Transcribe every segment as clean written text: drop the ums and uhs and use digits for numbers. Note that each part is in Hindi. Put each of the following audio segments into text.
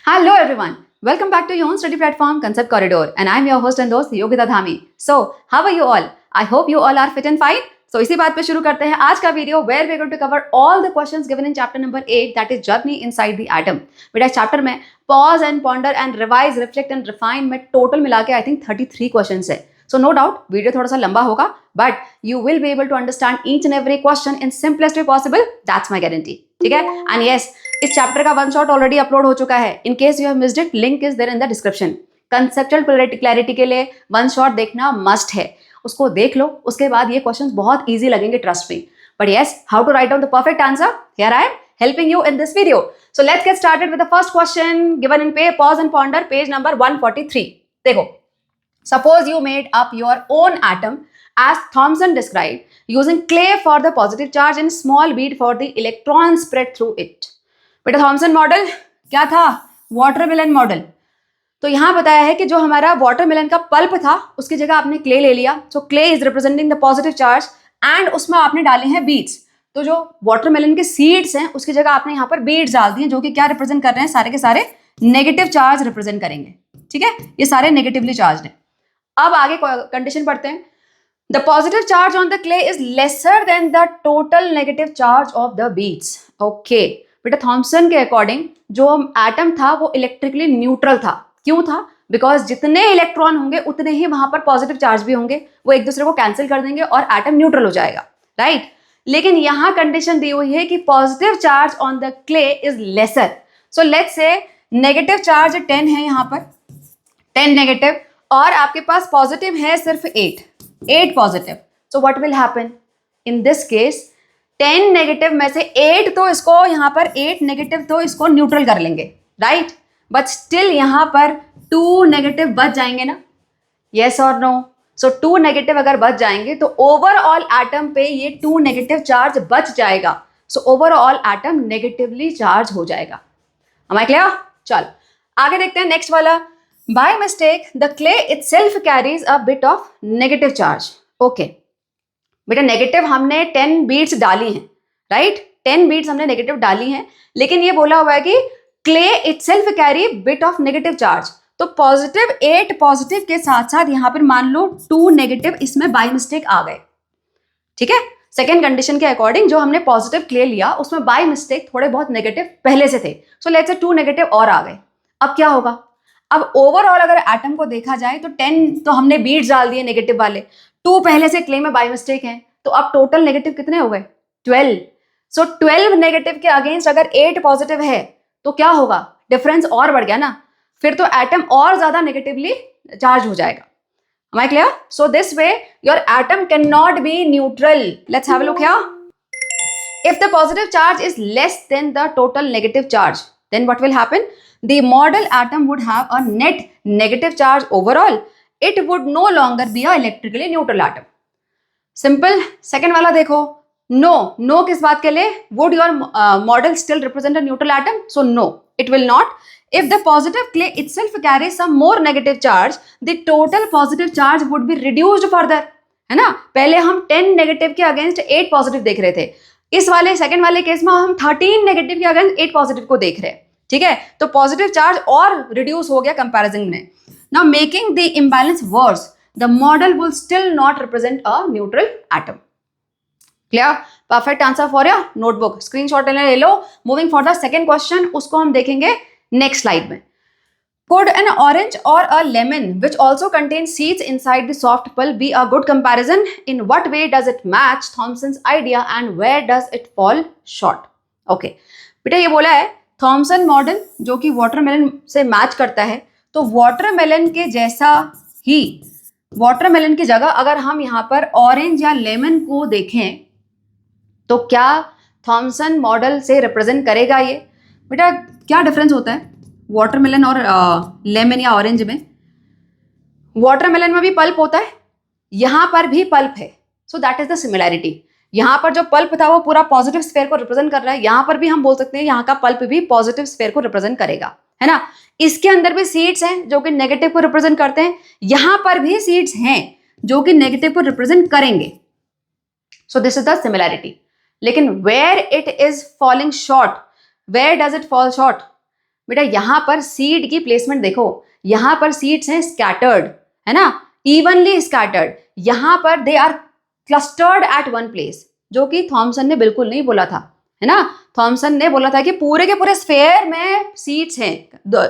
Hello everyone. Welcome back to your own study platform Concept Corridor and I'm your host and host Yogita Dhami. So, how are you all? I hope you all are fit and fine. So इसी बात पे शुरू करते हैं आज का video where we are going to cover all the questions given in chapter number 8 that is journey inside the atom. बेटा इस चैप्टर में pause and ponder and revise, reflect and refine में टोटल मिला के I think 33 questions है. So no doubt वीडियो थोड़ा सा लंबा होगा but you will be able to understand each and every question in simplest way possible. That's my guarantee. ठीक है? And yes, इस चैप्टर का वन शॉट ऑलरेडी अपलोड हो चुका है. In case you have missed it, link is there in the description. Conceptual clarity के लिए वन शॉट देखना मस्ट है. उसको देख लो, उसके बाद ये क्वेश्चंस बहुत इजी लगेंगे, trust me. But yes, how to write down the perfect answer? Here I am helping you in this video. So let's get started with the first question given in Pause and Ponder, page number 143. देखो, suppose you made up your own atom as Thomson described using clay for the positive charge and small bead for the electron spread through it. बेटा थॉमसन मॉडल क्या था? Watermelon model. तो यहां बताया है कि जो हमारा वाटरमेलन का पल्प था उसकी जगह आपने क्ले ले लिया. So clay is representing the positive charge and उसमें आपने डाले हैं बीड्स. तो जो वाटरमेलन के सीड्स हैं उसकी जगह आपने यहाँ पर बीड्स डाल दिए जो कि क्या रिप्रेजेंट कर रहे हैं? सारे के सारे नेगेटिव चार्ज रिप्रेजेंट करेंगे. ठीक है, ये सारे नेगेटिवली चार्ज हैं. अब आगे कंडीशन पढ़ते हैं. The positive charge on the clay is lesser than the total negative charge of the beads. Okay बेटा, थॉमसन के अकॉर्डिंग जो एटम था वो इलेक्ट्रिकली न्यूट्रल था. क्यों था? बिकॉज जितने इलेक्ट्रॉन होंगे उतने ही वहां पर पॉजिटिव चार्ज भी होंगे, वो एक दूसरे को कैंसिल कर देंगे और एटम न्यूट्रल हो जाएगा. राइट? लेकिन यहां कंडीशन दी हुई है कि positive charge on the clay is lesser. So let's say negative charge 10 है यहाँ पर, 10 नेगेटिव, और आपके पास पॉजिटिव है सिर्फ 8 positive. So what will happen in this case? 10 negative में से 8 तो इसको यहाँ पर 8 नेगेटिव तो इसको न्यूट्रल कर लेंगे. राइट? बट स्टिल यहाँ पर 2 नेगेटिव बच जाएंगे ना? यस और नो? सो 2 नेगेटिव अगर बच जाएंगे तो ओवरऑल एटम पे ये 2 नेगेटिव चार्ज बच जाएगा. So overall atom negatively charge हो जाएगा. Am I clear? चल आगे देखते हैं नेक्स्ट वाला. By mistake the clay itself carries a bit of negative charge. Okay बेटा, नेगेटिव हमने 10 बीड्स डाली हैं. राइट? 10 बीड्स हमने नेगेटिव डाली हैं, लेकिन ये बोला हुआ है कि clay itself carry bit of negative charge. तो पॉजिटिव 8 पॉजिटिव के साथ साथ यहां पर मान लो 2 नेगेटिव इसमें बाय मिस्टेक आ गए. ठीक है, सेकेंड कंडीशन के अकॉर्डिंग जो हमने पॉजिटिव क्ले लिया उसमें बाय मिस्टेक थोड़े बहुत नेगेटिव पहले से थे. सो लेट्स से 2 नेगेटिव और आ गए. अब क्या होगा? अब ओवरऑल अगर एटम को देखा जाए तो 10 तो हमने बीड्स डाल दिए नेगेटिव वाले, 2 पहले से क्ले में बाय मिस्टेक है, तो अब टोटल नेगेटिव कितने हो गए? 12. सो 12 नेगेटिव के अगेंस्ट अगर 8 पॉजिटिव है तो क्या होगा? डिफरेंस और बढ़ गया ना? फिर तो एटम और ज्यादा नेगेटिवली चार्ज हो जाएगा. Am I clear? So this way your atom cannot be neutral. Let's have a look here. If the positive charge is less than the total negative charge, then what will happen? The model atom would have a net negative charge overall. It would no longer be a electrically neutral atom. Simple. Second वाला देखो. No किस बात के लिए? Would your model still represent a neutral atom? So no, it will not. If the positive clay itself carries some more negative charge, the total positive charge would be reduced further. है ना? पहले हम 10 नेगेटिव के अगेंस्ट 8 पॉजिटिव देख रहे थे. इस वाले सेकंड वाले केस में हम 13 नेगेटिव के अगेंस्ट 8 पॉजिटिव को देख रहे हैं. ठीक है, तो पॉजिटिव चार्ज और रिड्यूस हो गया कंपैरिजन में. Now making the imbalance worse, the model will still not represent a neutral atom. Clear? Perfect answer for your notebook. Screenshot ले लो. Moving for the second question, उसको हम देखेंगे नेक्स्ट स्लाइड में. Could an orange or a lemon which also contains seeds inside the soft pulp be a good comparison? In what way does it match Thomson's idea and where does it fall short? Okay, बेटा ये बोला है थॉमसन मॉडल जो कि वाटरमेलन से मैच करता है, तो वाटरमेलन के जैसा ही वाटरमेलन की जगह अगर हम यहाँ पर ऑरेंज या लेमन को देखें तो क्या थॉमसन मॉडल से रिप्रेजेंट करेगा ये? बेटा क्या डिफरेंस होता है वाटरमेलन और लेमन या ऑरेंज में? वाटरमेलन में भी पल्प होता है, यहां पर भी पल्प है. So that is the similarity. यहां पर जो पल्प था वो पूरा पॉजिटिव स्फीयर को रिप्रेजेंट कर रहा है, यहां पर भी हम बोल सकते हैं यहां का पल्प भी पॉजिटिव स्फीयर को रिप्रेजेंट करेगा. है ना? इसके अंदर भी सीड्स हैं जो कि नेगेटिव को रिप्रेजेंट करते हैं, यहां पर भी सीड्स हैं जो कि नेगेटिव को रिप्रेजेंट करेंगे. So this is the similarity. लेकिन where it is falling short, where does it fall short? बेटा यहाँ पर सीड की प्लेसमेंट देखो, यहाँ पर सीड्स हैं स्कैटर्ड, है ना, इवनली स्कैटर्ड। यहाँ पर they are clustered at one place, जो कि थॉमसन ने बिल्कुल नहीं बोला था, है ना। थॉमसन ने बोला था कि पूरे के पूरे स्फेयर में सीड्स हैं,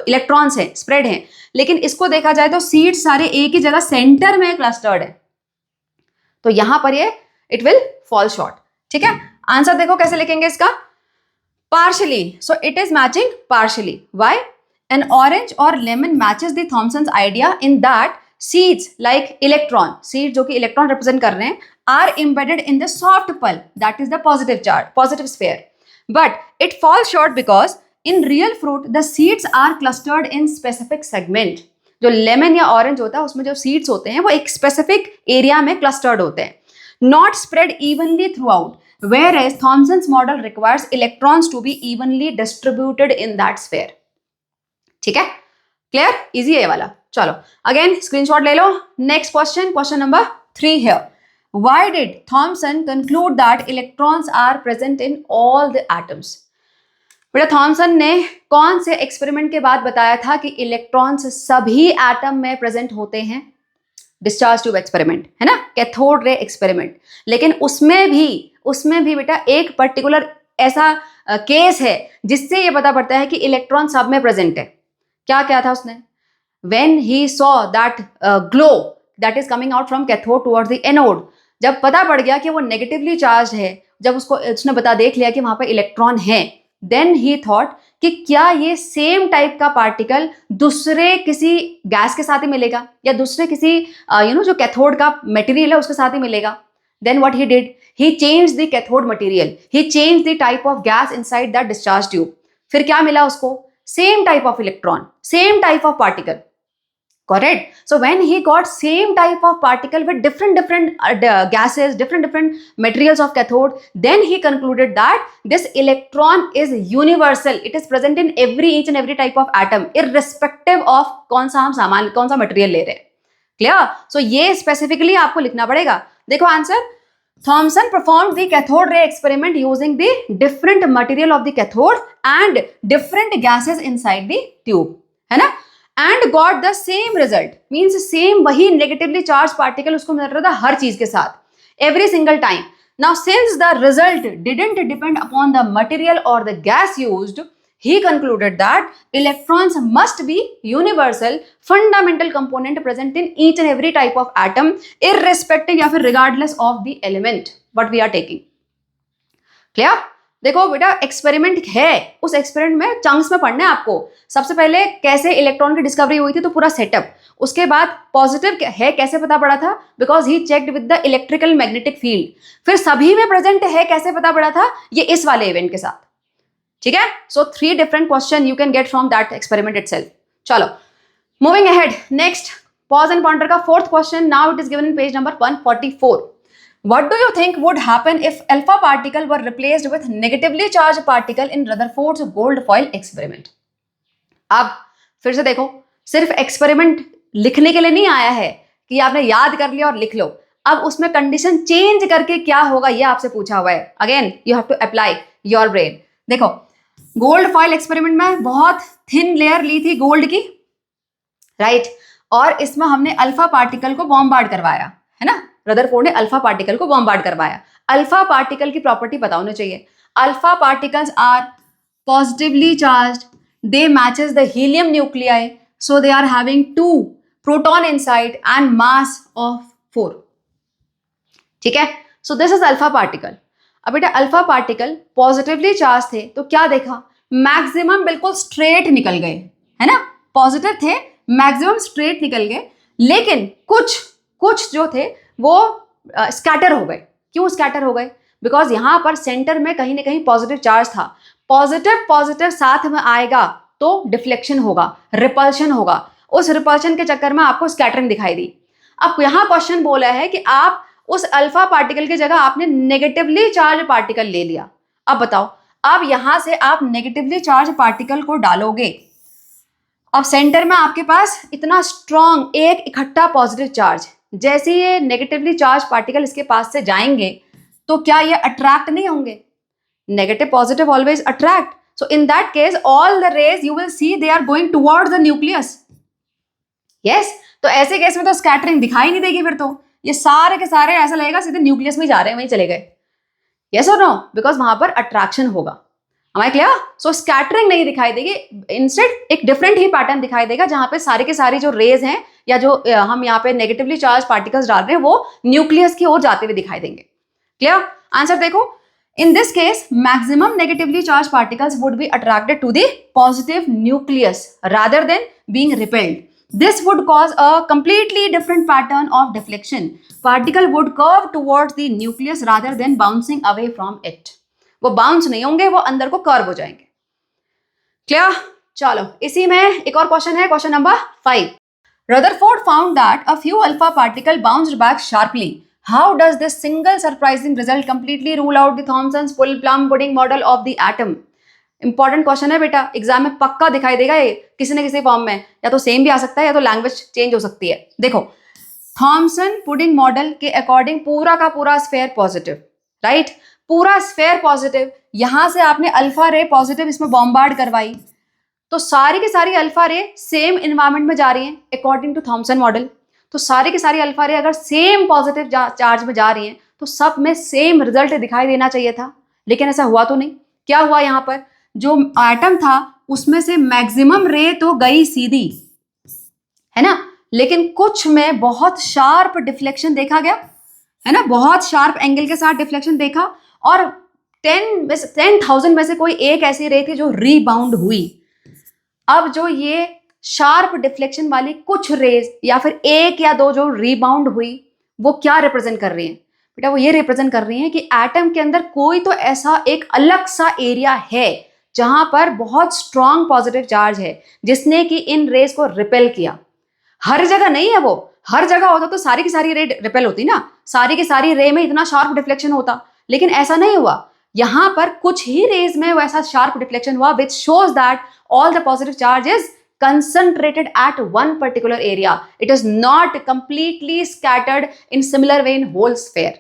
इलेक्ट्रॉन्स हैं, स्प्रेड हैं, लेकिन इसको देखा जाए तो सीड्स सारे एक ही जगह सेंटर में क्लस्टर्ड है, तो यहां पर ये इट विल फॉल शॉर्ट। ठीक है, आंसर देखो कैसे लिखेंगे इसका, partially, so it is matching partially. Why? An orange or lemon matches the Thomson's idea in that seeds like electron, seeds जो कि electron represent कर रहे हैं, are embedded in the soft pulp, that is the positive charge, positive sphere. But it falls short because in real fruit the seeds are clustered in specific segment. जो लेमन या ऑरेंज होता है उसमें जो सीड्स होते हैं वो एक स्पेसिफिक एरिया में क्लस्टर्ड होते हैं, not spread evenly through out, whereas Thomson's model requires electrons to be evenly distributed in that sphere. ठीक है, क्लियर, इजी है ये वाला। चलो अगेन स्क्रीनशॉट ले लो। Next question, question number 3 here. Why did Thomson conclude that electrons are present in all the atoms? बेटा थॉमसन ने कौन से एक्सपेरिमेंट के बाद बताया था कि इलेक्ट्रॉन्स सभी एटम में प्रेजेंट होते हैं? डिस्चार्ज ट्यूब एक्सपेरिमेंट, है ना, कैथोड रे एक्सपेरिमेंट। लेकिन उसमें भी बेटा एक पर्टिकुलर ऐसा केस है जिससे ये पता पड़ता है कि इलेक्ट्रॉन सब में प्रेजेंट है। क्या था उसने? When he saw that glow that is coming out from cathode towards the anode, जब पता पड़ गया कि वो नेगेटिवली चार्ज है, जब उसने देख लिया कि वहां पर इलेक्ट्रॉन है, देन ही थॉट कि क्या ये सेम टाइप का पार्टिकल दूसरे किसी गैस के साथ ही मिलेगा या दूसरे किसी जो कैथोड का मटेरियल है उसके साथ ही मिलेगा। Then what he did, he change the cathode material, he change the type of gas inside that discharge tube. फिर क्या मिला उसको? Same type of electron, same type of particle, correct? So when he got same type of particle with different gases, different materials of cathode, then he concluded that this electron is universal. It is present in each and every type of atom, irrespective of कौन सा material ले रहे हैं। Clear? So ये specifically आपको लिखना पड़ेगा। देखो answer, Thomson performed the cathode ray experiment using the different material of the cathode and different gases inside the tube, है ना, and got the same result, means same वही negatively charged particle उसको मिल रहा था हर चीज के साथ, every single time. Now since the result didn't depend upon the material or the gas used, he concluded that electrons must be universal, fundamental component present in each and every type of atom, irrespective या फिर regardless of the element what we are taking. Clear? देखो बेटा एक्सपेरिमेंट है, उस एक्सपेरिमेंट में चंक्स में पढ़ना है आपको। सबसे पहले कैसे इलेक्ट्रॉन की डिस्कवरी हुई थी, तो पूरा सेटअप। उसके बाद पॉजिटिव है कैसे पता पड़ा था, because he checked with the electrical magnetic field. फिर सभी में प्रेजेंट है कैसे पता पड़ा था, ये इस वाले इवेंट के साथ। ठीक है, so 3 different question you can get from that experiment itself. चलो moving ahead, next pause and pointer का 4th question, now it is given in page number 144. What do you think would happen if alpha particle were replaced with negatively charged particle in Rutherford's gold foil experiment? अब फिर से देखो, सिर्फ एक्सपेरिमेंट लिखने के लिए नहीं आया है कि आपने याद कर लिया और लिख लो। अब उसमें कंडीशन चेंज करके क्या होगा ये आपसे पूछा हुआ है। Again you have to apply your brain. देखो गोल्ड फॉइल एक्सपेरिमेंट में बहुत थिन लेयर ली थी गोल्ड की, राइट, और इसमें हमने अल्फा पार्टिकल को बॉम्बार्ड करवाया, है ना। रदरफोर्ड ने अल्फा पार्टिकल को बॉम्बार्ड करवाया। अल्फा पार्टिकल की प्रॉपर्टी पता होनी चाहिए। Alpha particles are positively charged, they matches the helium nuclei, so they are having 2 proton inside and mass of 4। ठीक है, so this is alpha particle. अब बेटा अल्फा पार्टिकल पॉजिटिवली चार्ज थे तो क्या देखा, मैक्सिमम बिल्कुल स्ट्रेट निकल गए, है ना, पॉजिटिव थे, मैक्सिमम स्ट्रेट निकल गए, लेकिन कुछ जो थे वो स्कैटर हो गए। क्यों स्कैटर हो गए? बिकॉज यहां पर सेंटर में कहीं ना कहीं पॉजिटिव चार्ज था। पॉजिटिव साथ में आएगा तो डिफ्लेक्शन होगा, रिपल्शन होगा, उस रिपल्शन के चक्कर में आपको स्कैटरिंग दिखाई दी। अब यहां क्वेश्चन बोला है कि आप उस अल्फा पार्टिकल की जगह आपने नेगेटिवली चार्ज पार्टिकल ले लिया। अब बताओ, अब यहां से आप नेगेटिवली चार्ज पार्टिकल को डालोगे, अब सेंटर में आपके पास इतना स्ट्रॉन्ग एक इकट्ठा पॉजिटिव चार्ज, जैसे ये नेगेटिवली चार्ज पार्टिकल इसके पास से जाएंगे तो क्या ये अट्रैक्ट नहीं होंगे? Negative positive always attract, So in that case, all the rays you will see they are going towards the nucleus. Yes, तो ऐसे केस में तो स्कैटरिंग दिखाई नहीं देगी, फिर तो ये सारे के सारे ऐसा लगेगा सीधे न्यूक्लियस में जा रहे हैं, वहीं चले गए. Yes or no? Because वहां पर अट्रैक्शन होगा. Am I clear? So scattering नहीं दिखाई देगी, इंस्टेड एक डिफरेंट ही पैटर्न दिखाई देगा जहां पे सारी के सारी जो रेज हैं या जो हम यहाँ पे नेगेटिवली चार्ज पार्टिकल्स डाल रहे हैं वो न्यूक्लियस की ओर जाते हुए दिखाई देंगे. क्लियर? आंसर देखो. In this case, maximum negatively charged particles would be attracted to the positive nucleus rather than being repelled. This would cause a completely different pattern of deflection. Particle would curve towards the nucleus rather than bouncing away from it. वो बाउंस नहीं होंगे, वो अंदर को कर्व हो जाएंगे. क्लियर? चलो इसी में एक और क्वेश्चन है, question number 5. Rutherford found that a few alpha particle bounced back sharply. How does this single surprising result completely rule out the Thomson's plum pudding model of the atom? Important question है बेटा, एग्जाम में पक्का दिखाई देगा ये किसी न किसी फॉर्म में, या तो सेम भी आ सकता है या तो लैंग्वेज चेंज हो सकती है. देखो, थॉमसन पुडिंग मॉडल के अकॉर्डिंग पूरा का पूरा स्फेयर पॉजिटिव, राइट, पूरा स्फेयर पॉजिटिव. यहां से आपने अल्फा रे पॉजिटिव इसमें बॉम्बार्ड करवाई, तो सारी की सारी अल्फा रे सेम इन्वायरमेंट में जा रही हैं अकॉर्डिंग टू थॉमसन मॉडल. तो सारी की सारी अल्फा रे अगर सेम पॉजिटिव चार्ज में जा रही हैं तो सब में सेम रिजल्ट दिखाई देना चाहिए था, लेकिन ऐसा हुआ तो नहीं. क्या हुआ, यहाँ पर जो एटम था उसमें से मैक्सिमम रे तो गई सीधी, है ना, लेकिन कुछ में बहुत शार्प डिफ्लेक्शन देखा गया, है ना, बहुत शार्प एंगल के साथ डिफ्लेक्शन देखा, और 10,000 में से कोई एक ऐसी रे थी जो रीबाउंड हुई. अब जो ये शार्प डिफ्लेक्शन वाली कुछ रेज या फिर एक या दो जो रीबाउंड हुई, वो क्या रिप्रेजेंट कर रही हैं बेटा? वो ये रिप्रेजेंट कर रही हैं कि एटम के अंदर कोई तो ऐसा एक अलग सा एरिया है जहां पर बहुत स्ट्रॉन्ग पॉजिटिव चार्ज है जिसने कि इन रेज को रिपेल किया. हर जगह नहीं है वो, हर जगह होता तो सारी की सारी रे रिपेल होती ना, सारी की सारी रे में इतना शार्प डिफ्लेक्शन होता, लेकिन ऐसा नहीं हुआ. यहां पर कुछ ही रेज में वैसा शार्प डिफ्लेक्शन हुआ, which shows that all the positive charge is concentrated at one particular area. It is not completely scattered in similar way in whole sphere.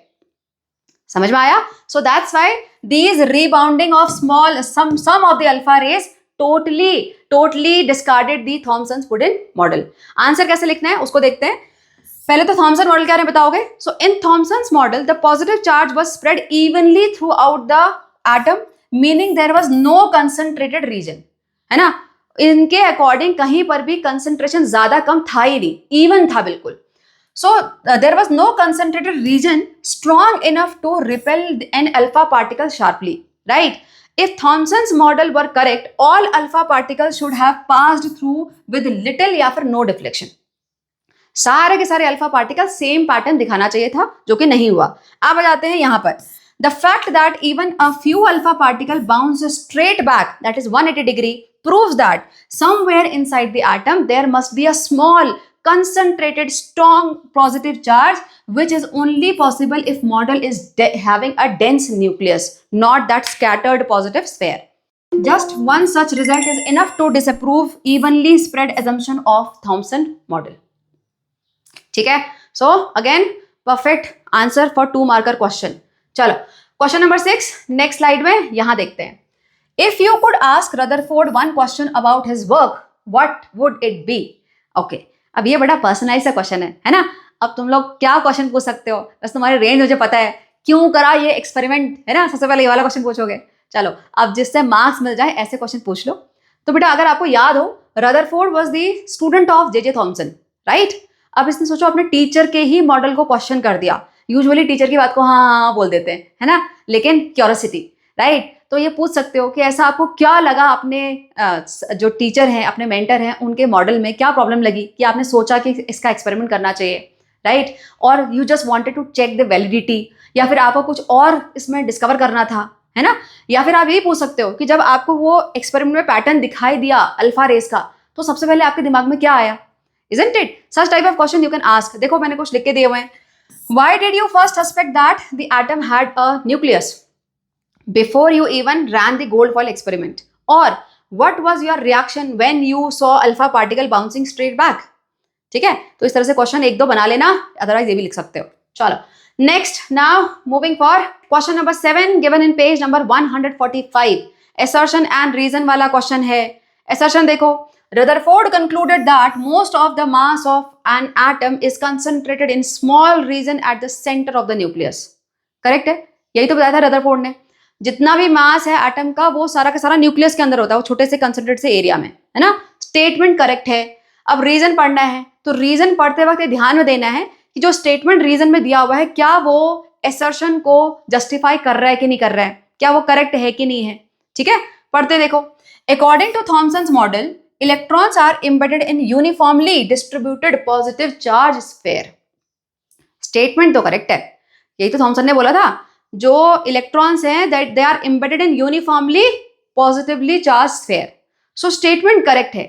समझ में आया? So that's why these rebounding of some of the alpha rays totally discarded the Thomson's pudding model. Answer कैसे लिखना है उसको देखते हैं. पहले तो थॉमसन मॉडल क्या है बताओगे? So in Thomson's model, the positive charge was spread evenly throughout the atom, meaning there was no concentrated region. है ना, इनके अकॉर्डिंग कहीं पर भी कंसंट्रेशन ज्यादा कम था ही नहीं, इवन था बिल्कुल. So there was no concentrated region strong enough to repel an alpha particle sharply, right. If Thomson's model were correct, all alpha particles should have passed through with little या फिर नो डिफ्लेक्शन. सारे के सारे अल्फा पार्टिकल सेम पैटर्न दिखाना चाहिए था, जो कि नहीं हुआ. अब आ जाते हैं यहां पर. The fact that even a few alpha particle bounce straight back, that is 180 degree, proves that somewhere inside the atom there must be a small concentrated strong positive charge, which is only possible if model is having a dense nucleus, not that scattered positive sphere. Just one such result is enough to disapprove evenly spread assumption of Thomson model. ठीक है? So again perfect answer for 2 marker question. चलो क्वेश्चन नंबर 6 नेक्स्ट स्लाइड में यहां देखते हैं. If you could ask Rutherford one question about his work, what would it be? Okay, अब ये बड़ा पर्सनलाइज सा क्वेश्चन है ना. अब तुम लोग क्या क्वेश्चन पूछ सकते हो, बस तुम्हारे रेंज मुझे पता है. क्यों करा ये एक्सपेरिमेंट, है ना, सबसे पहले ये वाला क्वेश्चन पूछोगे. चलो अब जिससे मार्क्स मिल जाए ऐसे क्वेश्चन पूछ लो. तो बेटा अगर आपको याद हो, Rutherford was the student of J Thomson, right. अब इसने सोचो अपने टीचर के ही मॉडल को क्वेश्चन कर दिया. यूजुअली टीचर की बात को हाँ बोल देते हैं, है ना, लेकिन क्यूरियोसिटी, राइट. तो ये पूछ सकते हो कि ऐसा आपको क्या लगा अपने जो टीचर हैं, अपने मेंटर हैं, उनके मॉडल में क्या प्रॉब्लम लगी कि आपने सोचा कि इसका एक्सपेरिमेंट करना चाहिए, राइट. और you just wanted to check the validity, या फिर आपको कुछ और इसमें डिस्कवर करना था, है ना. या फिर आप यही पूछ सकते हो कि जब आपको वो एक्सपेरिमेंट में पैटर्न दिखाई दिया अल्फा रेस का, तो सबसे पहले आपके दिमाग में क्या आया? Isn't it? Such type of question you can ask. देखो मैंने कुछ लिख के दिए हुए हैं. Why did you first suspect that the atom had a nucleus before you even ran the gold foil experiment? Or what was your reaction when you saw alpha particle bouncing straight back? ठीक है, तो इस तरह से क्वेश्चन 1-2 बना लेना, अदरवाइज ये भी लिख सकते हो. चलो next, now moving for question number 7 given in page number 145. assertion and reason वाला क्वेश्चन है. assertion देखो, Rutherford concluded that most of the mass of an atom is concentrated in small region at the center of the nucleus. Correct है, यही तो बताया था रदरफोर्ड ने. जितना भी मास है एटम का वो सारा का सारा न्यूक्लियस के अंदर होता है, वो छोटे से कंसंट्रेट से एरिया में, है ना. स्टेटमेंट करेक्ट है. अब रीजन पढ़ना है, तो रीजन पढ़ते वक्त ध्यान में देना है कि जो स्टेटमेंट रीजन में दिया हुआ है क्या वो एसर्शन को जस्टिफाई कर रहा है कि नहीं कर रहा है, क्या वो करेक्ट है कि नहीं है. ठीक है, पढ़ते देखो. According to Thomson's model, electrons are embedded in uniformly distributed positive charge sphere. Statement तो करेक्ट है, यही तो थॉमसन ने बोला था, जो इलेक्ट्रॉन्स हैं that they are embedded in uniformly positively charge sphere. So statement correct है,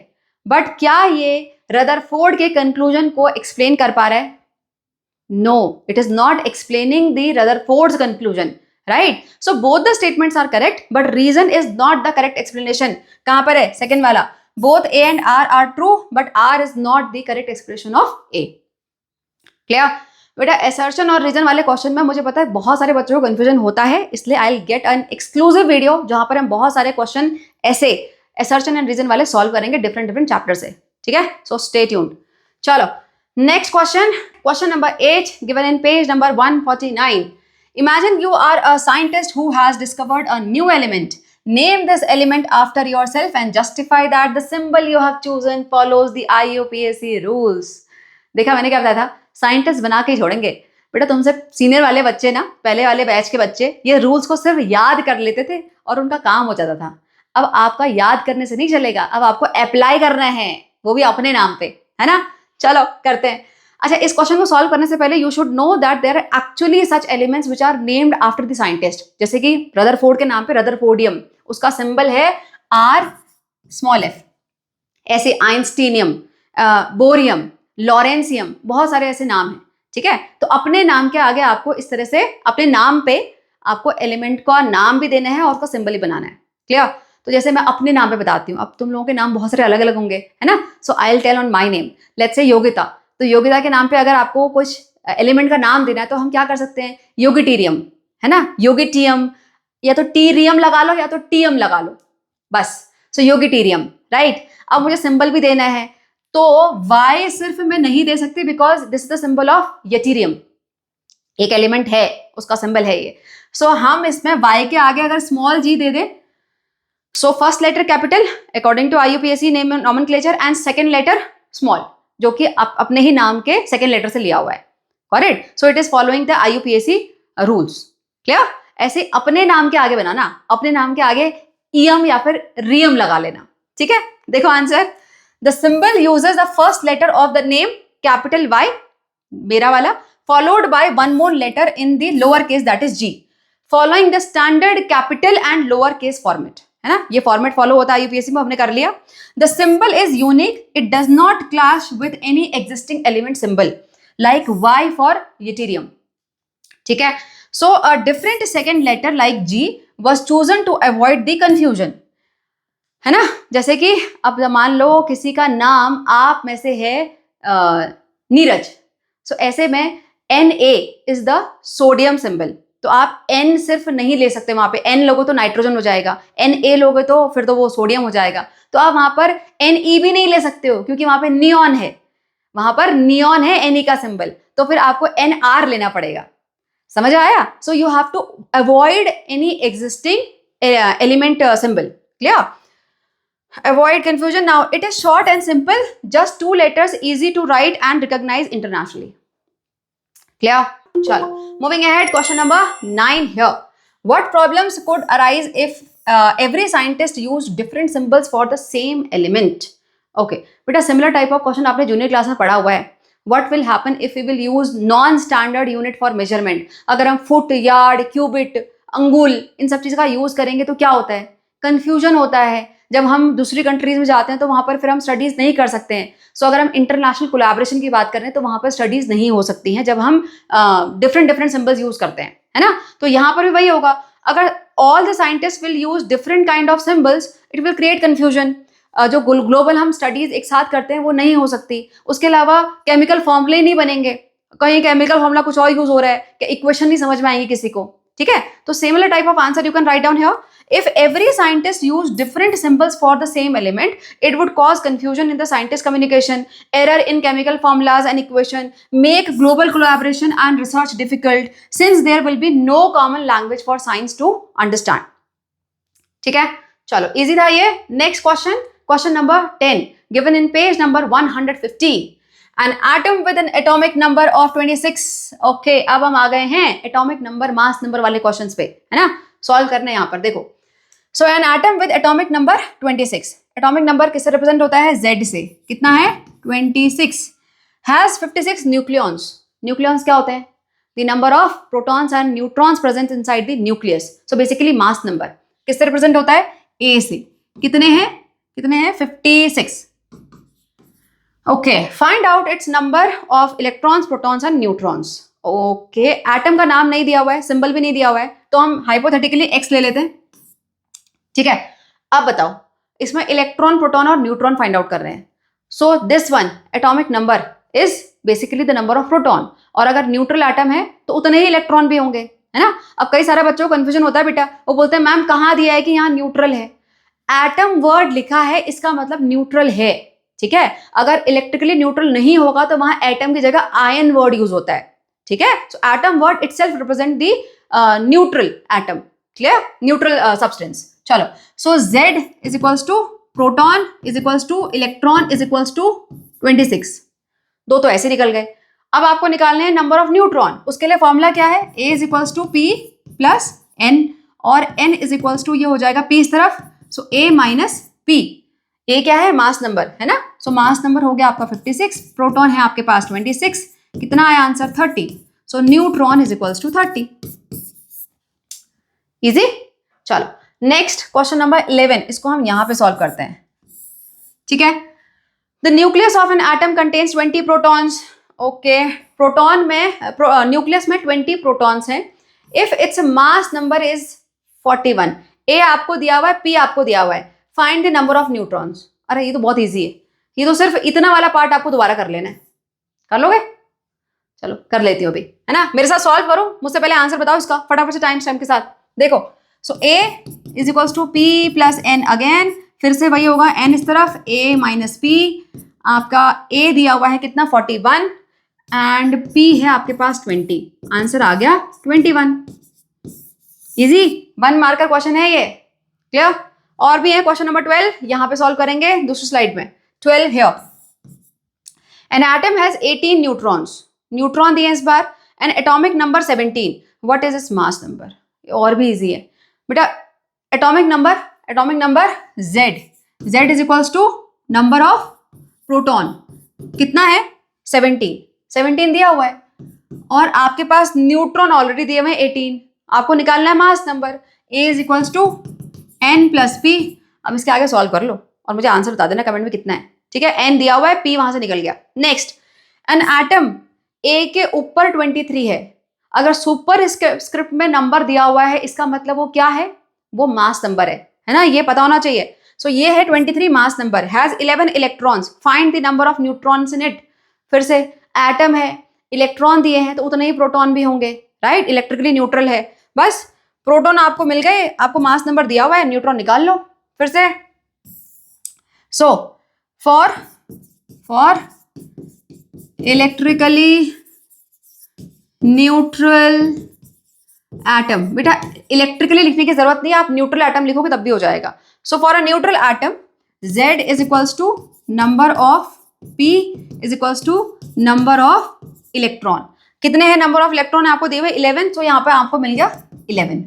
बट क्या ये रदरफोर्ड के कंक्लूजन को एक्सप्लेन कर पा रहा है? No, it is not explaining the Rutherford's conclusion, right. So both the statements are correct but reason is not the correct explanation. कहां पर है? सेकेंड वाला. Both A and R are true but R is not the correct expression of A. Clear बेटा? असर्शन और रीजन वाले क्वेश्चन में मुझे पता है बहुत सारे बच्चों को कंफ्यूजन होता है, इसलिए I will get an exclusive video जहां पर हम बहुत सारे क्वेश्चन ऐसे असर्शन एंड रीजन वाले सॉल्व करेंगे डिफरेंट चैप्टर से. ठीक है, सो स्टे ट्यून्ड. चलो next question, question number 8 given in page number 149. Imagine you are a scientist who has discovered a new element. Name this element after yourself and justify that the symbol you have chosen follows the IUPAC rules. देखा मैंने क्या बताया था, साइंटिस्ट बना के ही छोड़ेंगे. बेटा तुमसे सीनियर वाले बच्चे ना, पहले वाले बैच के बच्चे, ये रूल्स को सिर्फ याद कर लेते थे और उनका काम हो जाता था. अब आपका याद करने से नहीं चलेगा, अब आपको अप्लाई करना है, वो भी अपने नाम पे, है ना. चलो करते हैं. अच्छा, इस क्वेश्चन को सॉल्व करने से पहले you should know that there are actually such elements which are named after the scientist. जैसे कि रदरफोर्ड के नाम पे रदरफोर्डियम, उसका सिंबल है आर स्मॉल एफ. ऐसे आइंस्टीनियम, बोरियम, लॉरेंसियम, बहुत सारे ऐसे नाम हैं. ठीक है, तो अपने नाम के आगे आपको इस तरह से अपने नाम पे आपको एलिमेंट का नाम भी देना है और उसका सिंबल ही बनाना है. क्लियर? तो जैसे मैं अपने नाम पे बताती हूँ, अब तुम लोगों के नाम बहुत सारे अलग अलग होंगे, है ना. So I will tell on my name. Let's say Yogita. तो योगिता के नाम पे अगर आपको कुछ एलिमेंट का नाम देना है तो हम क्या कर सकते हैं? योगिटीरियम, है ना, योगिटियम, या तो टीरियम लगा लो या तो टीएम लगा लो, बस. सो योगिटीरियम, राइट. अब मुझे सिंबल भी देना है, तो Y सिर्फ मैं नहीं दे सकती because this is the symbol of yttrium. एक एलिमेंट है, उसका सिंबल है ये. सो हम इसमें Y के आगे अगर स्मॉल g दे दे, so first letter capital according to IUPAC name nomenclature and second letter small, जो कि अपने ही नाम के सेकेंड लेटर से लिया हुआ है. Correct? So it is following the IUPAC rules. Clear? ऐसे अपने नाम के आगे बनाना, अपने नाम के आगे ईएम या फिर रियम लगा लेना. ठीक है, देखो answer. The symbol uses the first letter of the name, capital Y, मेरा वाला, followed by one more letter in the lower case, that is G, following the standard capital and lower case format. है ना, ये फॉर्मेट फॉलो होता है IUPAC में, हमने कर लिया. The symbol is unique, it does not clash with any existing element symbol like Y for yttrium. ठीक है, so a different second letter like G was chosen to avoid the confusion. है ना, जैसे कि अब मान लो किसी का नाम आप में से है नीरज, सो ऐसे में Na is the sodium symbol, तो आप N सिर्फ नहीं ले सकते वहां पे. N लोगो तो नाइट्रोजन हो जाएगा, Na लोगे तो फिर तो वो सोडियम हो जाएगा. तो आप वहां पर Ne भी नहीं ले सकते हो क्योंकि वहां पे नियॉन है, वहां पर नियॉन है Ne का सिंबल, तो फिर आपको Nr लेना पड़ेगा. समझ आया? So you have to avoid any existing element symbol. Clear? Avoid confusion. Now it is short and simple, just 2 letters, easy to write and recognize internationally. Clear? Chalo, moving ahead, question number 9 here. What problems could arise if every scientist used different symbols for the same element? Okay, but a similar type of question आपने junior class में पढ़ा हुआ है. What will happen if we will use non-standard unit for measurement? अगर हम फुट, यार्ड, क्यूबिट, अंगुल, इन सब चीज का यूज करेंगे तो क्या होता है? कंफ्यूजन होता है. जब हम दूसरी कंट्रीज में जाते हैं तो वहां पर फिर हम स्टडीज नहीं कर सकते हैं. सो अगर हम इंटरनेशनल कोलैबोरेशन की बात करें तो वहां पर स्टडीज नहीं हो सकती हैं जब हम डिफरेंट सिंबल्स यूज करते हैं, है ना. तो यहाँ पर भी वही होगा, अगर all the scientist will use different kind of symbols, it will create confusion. जो ग्लोबल हम स्टडीज एक साथ करते हैं वो नहीं हो सकती. उसके अलावा केमिकल फॉर्मूले नहीं बनेंगे, कहीं केमिकल फॉर्मूला कुछ और यूज हो रहा है, कि इक्वेशन नहीं समझ में आएंगी किसी को. ठीक है, तो similar type of answer you can write down here. If every scientist used different symbols for the same element, it would cause confusion in the scientist communication, error in chemical formulas and equation, make global collaboration and research difficult, since there will be no common language for science to understand. ठीक है, चलो इजी था ये. Next question, question number 10 given in page number 150. An atom with an atomic number of 26. Okay, अब हम आ गए हैं एटॉमिक नंबर, मास नंबर वाले क्वेश्चंस पे, है ना. सॉल्व करने यहाँ पर देखो. So an atom with atomic number 26. Atomic number किससे रिप्रेजेंट होता है? Z से. कितना है? 26. Has 56 nucleons. न्यूक्लियॉन्स क्या होते हैं? The number of protons and neutrons present inside the nucleus. So basically mass number किससे रिप्रेजेंट होता है? A से. कितने हैं? 56. Okay, find out it's number of electrons, protons and neutrons. Okay, atom का नाम नहीं दिया हुआ है, सिंबल भी नहीं दिया हुआ है, तो हम हाइपोथेटिकली x ले लेते हैं. ठीक है, अब बताओ, इसमें इलेक्ट्रॉन, प्रोटॉन और न्यूट्रॉन फाइंड आउट कर रहे हैं. So this one atomic number is basically the number of proton, और अगर न्यूट्रल एटम है तो उतने ही इलेक्ट्रॉन भी होंगे, है ना. अब कई सारे बच्चों को कंफ्यूजन होता है बेटा, वो बोलते हैं मैम कहाँ दिया है कि यहाँ न्यूट्रल है. एटम वर्ड लिखा है, इसका मतलब न्यूट्रल है. ठीक है, अगर इलेक्ट्रिकली न्यूट्रल नहीं होगा तो वहां एटम की जगह आयन वर्ड यूज होता है. ठीक है, so atom word itself represent the neutral atom. Clear? Neutral substance. चलो, so Z is equals to proton is equals to electron is equals to 26. दो तो ऐसे निकल गए. अब आपको निकालने हैं नंबर ऑफ न्यूट्रॉन. उसके लिए फॉर्मूला क्या है? A is equals to P plus N, और N इज इक्वल्स टू ये हो जाएगा P इस तरफ, सो A माइनस P. A क्या है? मास नंबर, है ना. सो मास नंबर हो गया आपका 56, प्रोटॉन है आपके पास 26. कितना आया आंसर? 30. सो neutron is equals to 30. Easy. चलो नेक्स्ट क्वेश्चन नंबर 11, इसको हम यहां पे सॉल्व करते हैं. ठीक है, the nucleus of an atom contains 20 protons. Okay, proton में न्यूक्लियस में 20 प्रोटॉन्स हैं. If it's mass number is 41. A आपको दिया हुआ है, P आपको दिया हुआ है. Find the number of neutrons. अरे ये तो बहुत इजी है, ये तो सिर्फ इतना वाला पार्ट आपको दोबारा कर लेना है. कर लोगे? चलो कर लेती हो अभी, है ना. मेरे साथ सॉल्व करो, मुझसे पहले आंसर बताओ इसका फटाफट से टाइम के साथ. देखो, so A is equals to P plus N again, फिर से वही होगा N इस तरफ, A माइनस P. आपका A दिया हुआ है कितना? 41, एंड P है आपके पास 20. आंसर आ गया 21. इजी, 1 मार्कर क्वेश्चन है ये. क्लियर? और भी है क्वेश्चन नंबर 12, यहां पे सॉल्व करेंगे दूसरी स्लाइड में. 12 here. An atom has 18 neutrons. Neutron दिए इस बार, an atomic number 17. What is its mass number? और भी इजी है बेटा. Atomic number Z is equals to number of proton. कितना है? 17 दिया हुआ है, और आपके पास न्यूट्रॉन ऑलरेडी दिए हुए हैं 18. आपको निकालना है mass number. A is equals to N plus P. अब इसके आगे सॉल्व कर लो और मुझे आंसर बता देना कमेंट में कितना है. ठीक है, N दिया हुआ है, P वहां से निकल गया. नेक्स्ट, एन एटम A के ऊपर 23 है. अगर सुपर स्क्रिप्ट में नंबर दिया हुआ है, इसका मतलब वो क्या है? वो मास नंबर है ना. ये पता होना चाहिए. सो ये है 23 mass number. Has 11 electrons. Find the number of neutrons in it. फिर से एटम है, इलेक्ट्रॉन दिए हैं तो उतने ही प्रोटॉन भी होंगे, राइट. इलेक्ट्रिकली न्यूट्रल है. बस प्रोटॉन आपको मिल गए, आपको मास नंबर दिया हुआ है, न्यूट्रॉन निकाल लो फिर से. So for electrically neutral atom, बेटा इलेक्ट्रिकली लिखने की जरूरत नहीं है, आप न्यूट्रल एटम लिखोगे तब भी हो जाएगा. So for a neutral atom Z is equals to number of P is equals to number of electron. कितने हैं नंबर ऑफ इलेक्ट्रॉन आपको दिए हुए? 11. तो यहाँ पे आपको मिल गया 11.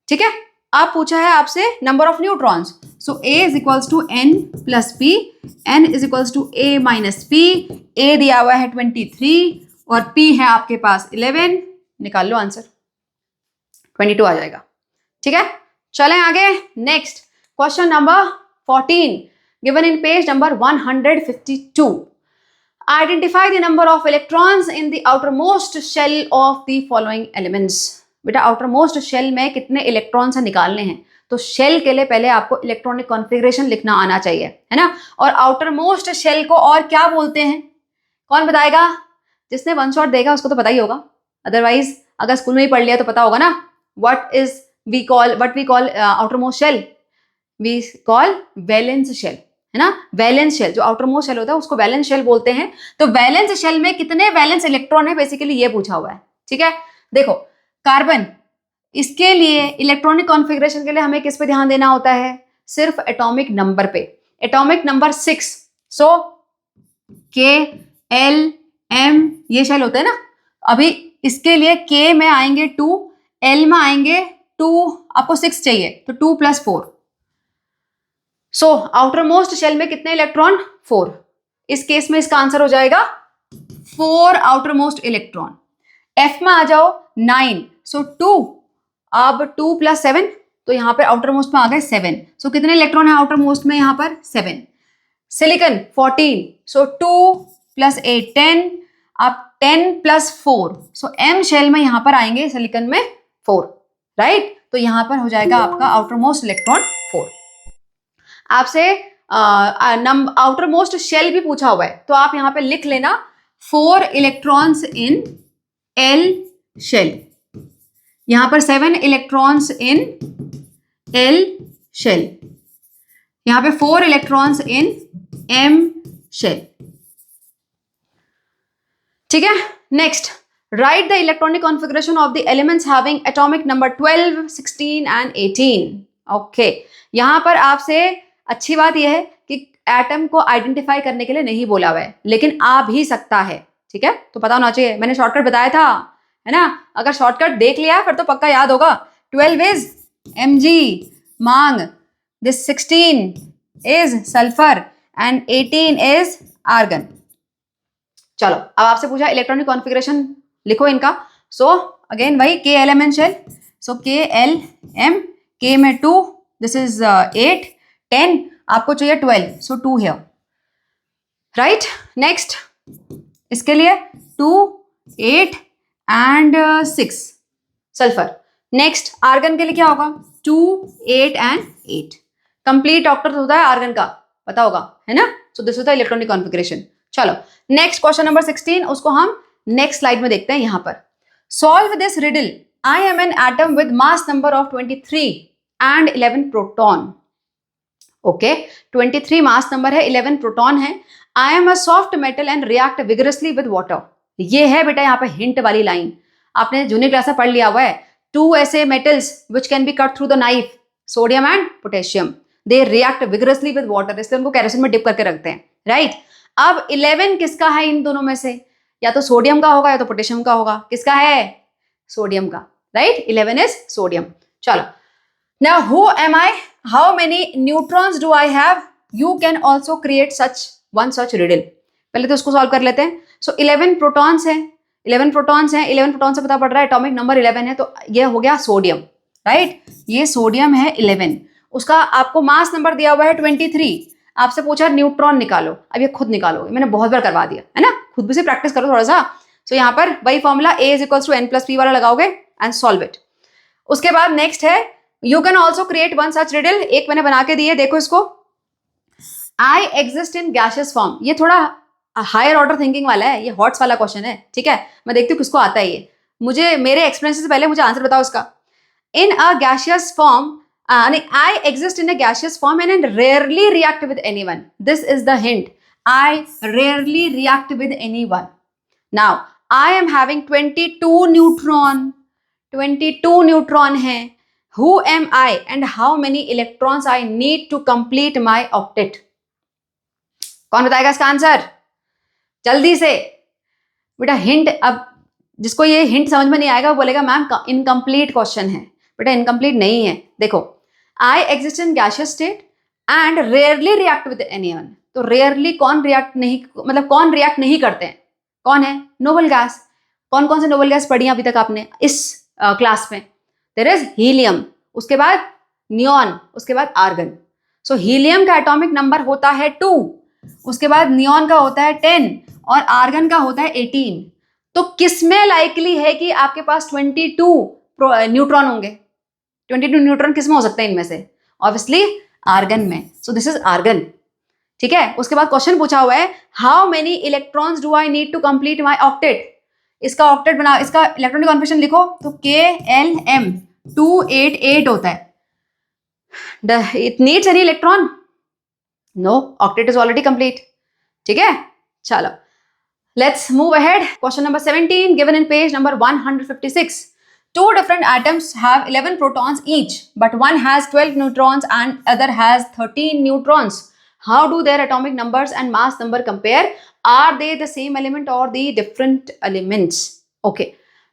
ठीक है, आप पूछा है आपसे number of neutrons. So A is equals to N plus P, N is equals to A minus P. A दिया हुआ है 23 और P है आपके पास 11. निकाल लो आंसर, 22 आ जाएगा. ठीक है, चलें आगे. Next question number 14 given in page number 152. Identify the number of electrons in the outermost shell of the following elements. बेटा आउटरमोस्ट शेल में कितने इलेक्ट्रॉन्स निकालने हैं, तो शेल के लिए पहले आपको इलेक्ट्रॉनिक कॉन्फ़िगरेशन लिखना आना चाहिए, है ना. और आउटरमोस्ट शेल को और क्या बोलते हैं? कौन बताएगा? जिसने वन शॉट देगा उसको तो पता ही होगा, अदरवाइज अगर स्कूल में ही पढ़ लिया तो पता होगा ना. What is we call what we call outer most shell, we call valence shell, है ना। वैलेंस शेल, जो आउटर मोस्ट शेल होता है उसको वैलेंस शेल बोलते हैं। तो वैलेंस शेल में कितने वैलेंस इलेक्ट्रॉन है, बेसिकली ये पूछा हुआ है, ठीक है। देखो कार्बन, इसके लिए इलेक्ट्रॉनिक कॉन्फ़िगरेशन के लिए हमें किस पे ध्यान देना होता है, सिर्फ एटॉमिक नंबर पे, एटॉमिक नंबर 6। सो के एल एम ये शेल होते हैं ना। अभी इसके लिए के में आएंगे 2, एल में आएंगे 2, आपको 6 चाहिए तो 2 + 4। सो आउटर मोस्ट शेल में कितने इलेक्ट्रॉन, 4। इस केस में इसका आंसर हो जाएगा 4 आउटर मोस्ट इलेक्ट्रॉन। एफ में आ जाओ 9, सो 2, अब 2 + 7 तो यहां पर आउटर मोस्ट में आ गए 7। सो कितने इलेक्ट्रॉन है आउटर मोस्ट में, यहां पर 7। सिलिकॉन 14, सो 2 + 8 10, अब 10 + 4, सो एम शेल में यहां पर आएंगे सिलिकॉन में 4, राइट। तो यहां पर हो जाएगा आपका आउटर मोस्ट इलेक्ट्रॉन 4। आपसे आउटर मोस्ट शेल भी पूछा हुआ है, तो आप यहां पे लिख लेना 4 इलेक्ट्रॉन्स इन एल शेल, यहां पर 7 इलेक्ट्रॉन्स इन एल शेल, यहां पे 4 इलेक्ट्रॉन्स इन एम शेल, ठीक है। Next, right the electronic configuration of the elements having atomic number 12, 16 and 18। Okay, यहां पर आपसे अच्छी बात यह है कि एटम को आइडेंटिफाई करने के लिए नहीं बोला हुआ है, लेकिन आ भी सकता है, ठीक है। तो पता होना चाहिए, मैंने शॉर्टकट बताया था, है ना। अगर शॉर्टकट देख लिया फिर तो पक्का याद होगा। 12 इज Mg, मांग, this 16 is sulphur and 18 is argon. चलो अब आपसे पूछा इलेक्ट्रॉनिक कॉन्फ़िगरेशन लिखो इनका। सो अगेन वही के एल एम एन शेल, सो के एल एम, के में 2, दिस इज 8 10, आपको चाहिए 12, सो 2 हियर, राइट। नेक्स्ट इसके लिए 2 8 एंड 6 सल्फर। नेक्स्ट आर्गन के लिए क्या होगा, 2 8 एंड 8। कंप्लीट ऑक्टेट होता है आर्गन का, पता होगा, है ना। So this is the electronic configuration. चलो नेक्स्ट क्वेश्चन नंबर 16, उसको हम नेक्स्ट स्लाइड में देखते हैं। यहां पर solve this riddle, I am N atom with mass number of 23 and 11 proton. Okay, 23 mass number है, 11 प्रोटॉन है। I am a soft metal and react vigorously with water. ये है बेटा यहाँ पे हिंट वाली लाइन, आपने जूनियर क्लास में पढ़ लिया हुआ है। 2 ऐसे metals which can be cut through the knife, sodium and potassium, they react vigorously with water, इसलिए उनको केरोसिन में डिप करके रखते हैं, राइट। अब 11 किसका है इन दोनों में से, या तो सोडियम का होगा या तो पोटेशियम का होगा। किसका है, सोडियम का, राइट। 11 is sodium. चलो now who am I, how many neutrons do I have, you can also create such riddle। पहले तो उसको सॉल्व कर लेते हैं। सो 11 प्रोटॉन्स हैं, 11 प्रोटॉन्स हैं, 11 प्रोटॉन से पता पड़ रहा है एटॉमिक नंबर 11 है, तो ये हो गया सोडियम, राइट। ये सोडियम है 11, उसका आपको मास नंबर दिया हुआ है 23। आपसे पूछा न्यूट्रॉन निकालो, अब ये खुद निकालो, मैंने बहुत बार करवा दिया है ना, खुद भी से प्रैक्टिस करो थोड़ा सा। सो यहाँ पर वही फॉर्मूला A = n + p वाला लगाओगे एंड सॉल्व इट। उसके बाद नेक्स्ट है you can also create one such riddle, एक मैंने बना के दी है, देखो इसको। आई एग्जिस्ट इन गैशियस फॉर्म, ये थोड़ा हायर ऑर्डर थिंकिंग वाला है, ये हॉट्स वाला क्वेश्चन है, ठीक है। मैं देखती हूँ किसको आता है ये, मुझे मेरे एक्सपीरियंस से पहले मुझे आंसर बताओ इसका। In a gaseous form, I exist in a gaseous form and rarely react with anyone, this is the hint, I rarely react with anyone. Now I am having 22 neutron, 22 neutron है। Who am I and how many electrons I need to complete my octet? कौन बताएगा इसका आंसर जल्दी से बेटा। हिंट, अब जिसको ये हिंट समझ में नहीं आएगा वो बोलेगा मैम इनकम्प्लीट क्वेश्चन है। बेटा इनकम्प्लीट नहीं है, देखो आई exist in gaseous state and rarely react with anyone, तो रेयरली कौन रिएक्ट नहीं, मतलब कौन रिएक्ट नहीं करते हैं, कौन है, नोबल गैस। कौन कौन से नोबल गैस पढ़ी अभी तक आपने इस क्लास में, देयर इज हीलियम, उसके बाद नियॉन, उसके बाद आर्गन। सो हीलियम का एटॉमिक नंबर होता है 2, उसके बाद नियॉन का होता है 10 और आर्गन का होता है 18। तो किसमें लाइकली है कि आपके पास 22 न्यूट्रॉन होंगे, 22 न्यूट्रॉन किसमें हो सकते हैं इनमें से, ऑब्वियसली आर्गन में। सो दिस इज आर्गन, ठीक है। उसके बाद क्वेश्चन पूछा हुआ है how many electrons do I need to complete my octet. इसका ऑक्टेट बना, इसका इलेक्ट्रॉनिक कॉन्फ़िगरेशन लिखो, तो K L M 288 होता है. It needs any electron? No, octet is already complete. ठीक है, चलो let's move ahead. Question number 17 given in page number 156. Two different atoms have 11 protons each, but one has 12 neutrons and other has 13 neutrons. How do their atomic numbers and mass number compare? Are they the same element or the different elements? Okay,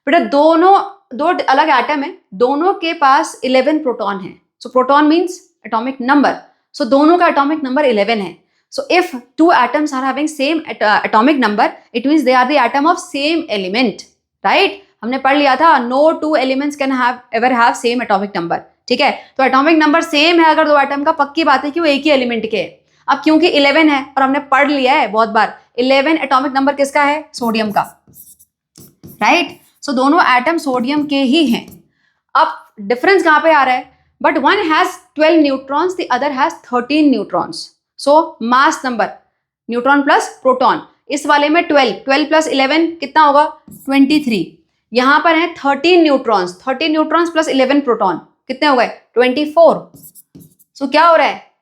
बेटा दोनों दो अलग एटम है, दोनों के पास 11 प्रोटॉन है. So proton means atomic number. So दोनों का atomic number 11 है. So if two atoms are having same atomic number, it means they are the atom of same element, right? हमने पढ़ लिया था no two elements can ever have same atomic number. ठीक है, तो atomic number same है अगर दो एटम का, पक्की बात है कि वो एक ही एलिमेंट के है. अब क्योंकि 11 है और हमने पढ़ लिया है बहुत बार, 11 एटॉमिक नंबर किसका है? सोडियम का, राइट? सो दोनों एटम सोडियम के ही हैं. अब डिफरेंस कहाँ पे आ रहा है? But one has 12 neutrons, the other has 13 neutrons. So mass number neutron plus proton, इस वाले में 12 प्लस 11 कितना होगा? 23. यहां पर है 13 न्यूट्रॉन्स, 13 न्यूट्रॉन्स प्लस 11 प्रोटॉन कितने हो गए? 24. सो क्या हो रहा है?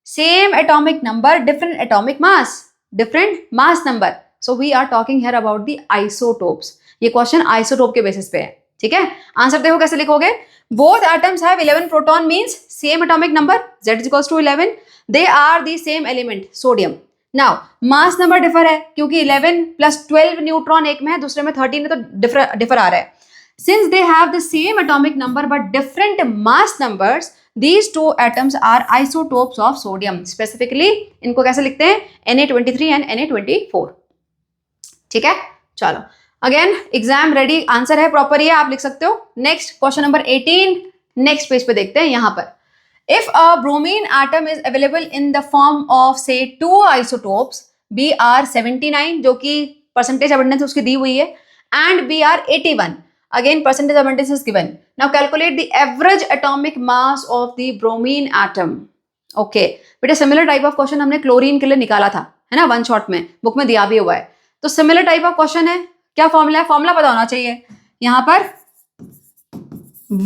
Same atomic number, different atomic mass, different mass number. So we are talking here about the isotopes. ये क्वेश्चन आइसोटोप के बेसिस पे है. ठीक है, आंसर देखो कैसे लिखोगे. Both atoms have 11 proton means same atomic number, Z is equals to 11. They are the same element sodium. Now mass number differ है क्योंकि 11 प्लस 12 न्यूट्रॉन एक में है, दूसरे में 13 है, तो डिफर आ रहा है. Since they have the same atomic number but different mass numbers, these two atoms are isotopes of sodium. Specifically इनको कैसे लिखते हैं? Na23 and Na24. ठीक है, चलो अगेन एग्जाम रेडी, आंसर है प्रॉपर, ये आप लिख सकते हो. Next question number 18 next page पे देखते हैं. यहां पर if a bromine atom is available in the form of से 2 आइसोटोप्स Br79 जो कि परसेंटेज अबंडेंस उसकी दी हुई है, and Br81 again percentage abundance is given. Now calculate the average atomic mass of the bromine atom. Okay, बेटा सिमिलर टाइप ऑफ क्वेश्चन हमने क्लोरीन के लिए निकाला था, है ना, वन शॉट में, बुक में दिया भी हुआ है. तो सिमिलर टाइप ऑफ क्वेश्चन है. क्या फॉर्मूला है? फॉर्मूला पता होना चाहिए. यहां पर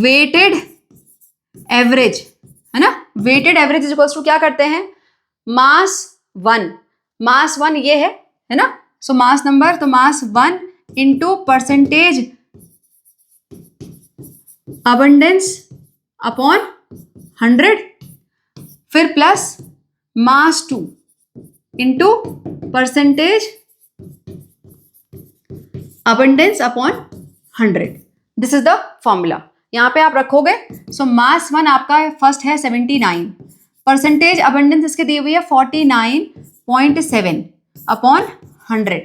वेटेड एवरेज, है ना, weighted average is equals to क्या करते हैं? मास 1, मास 1 ये है ना. सो मास नंबर, तो मास 1 इंटू परसेंटेज अबंडेंस अपॉन 100, फिर plus mass 2 into percentage abundance upon 100. This is the formula. यहां पे आप रखोगे. सो मास 1 आपका फर्स्ट है 79, परसेंटेज अबंडेंस इसके दी हुई है 49.7 अपॉन 100.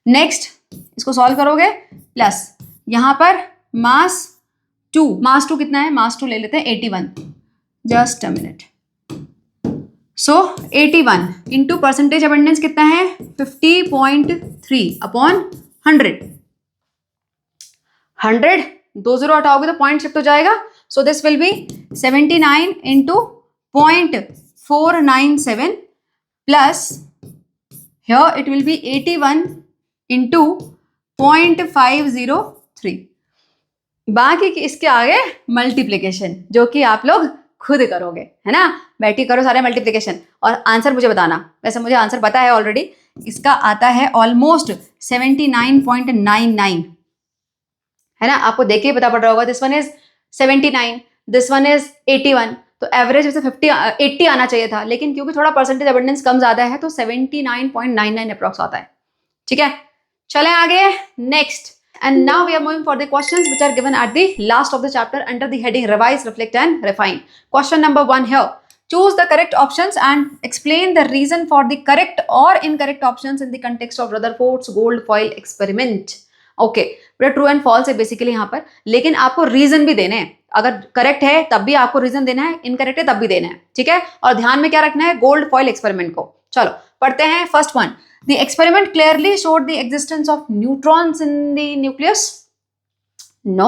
नेक्स्ट इसको सॉल्व करोगे, प्लस यहां पर मास 2 कितना है? मास 2 ले लेते हैं 81. Just a minute. So 81 into percentage abundance कितना है? 50.3 अपॉन 100. 100 2 0 हटाओगे तो पॉइंट शिफ्ट हो जाएगा. So this will be 79 into 0.497 plus here it will be 81 into 0.503. बाकी की इसके आगे मल्टीप्लीकेशन जो कि आप लोग खुद करोगे, है ना. बैठी करो सारे मल्टीप्लीकेशन और आंसर मुझे बताना. वैसे मुझे आंसर पता है ऑलरेडी, इसका आता है ऑलमोस्ट 79.99, है ना. आपको देख के पता पड़ रहा होगा. This one is 79, this one is 81, तो एवरेज में से 80 आना चाहिए था, लेकिन क्योंकि थोड़ा परसेंटेज अबंडेंस कम ज्यादा है तो 79.99 अप्रॉक्स आता है. ठीक है, चलें आगे. Next, and now we are moving for the questions which are given at the last of the chapter under the heading revise, reflect and refine. Question number 1 here. Choose the correct options and explain the reason for the correct or incorrect options in the context of Rutherford's gold foil experiment. Okay, बेटा ट्रू एंड फॉल्स है बेसिकली यहाँ पर, लेकिन आपको रीजन भी देने हैं. अगर करेक्ट है तब भी आपको रीजन देना है, इनकरेक्ट है तब भी देना है. ठीक है, और ध्यान में क्या रखना है? गोल्ड फॉइल एक्सपेरिमेंट को. चलो पढ़ते हैं. First one, the experiment clearly showed the existence of neutrons in the nucleus. No,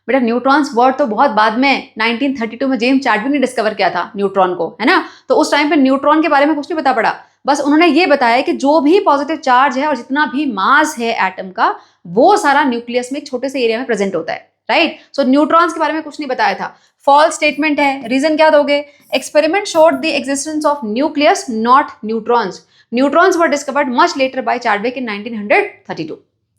बेटा न्यूट्रॉन्स वर्ड तो बहुत बाद में 1932 में जेम्स चैडविक ने डिस्कवर किया था न्यूट्रॉन को, है ना. तो उस टाइम पे न्यूट्रॉन के बारे में कुछ नहीं पता पड़ा. बस उन्होंने ये बताया कि जो भी पॉजिटिव चार्ज है और जितना भी मास है एटम का, वो सारा न्यूक्लियस में एक छोटे से एरिया में प्रेजेंट होता है. राइट। सो न्यूट्रॉन्स के बारे में कुछ नहीं बताया था, फॉल्स स्टेटमेंट है। रीजन क्या दोगे? Experiment showed the existence of nucleus not neutrons. Neutrons were discovered much later by Chadwick in 1932।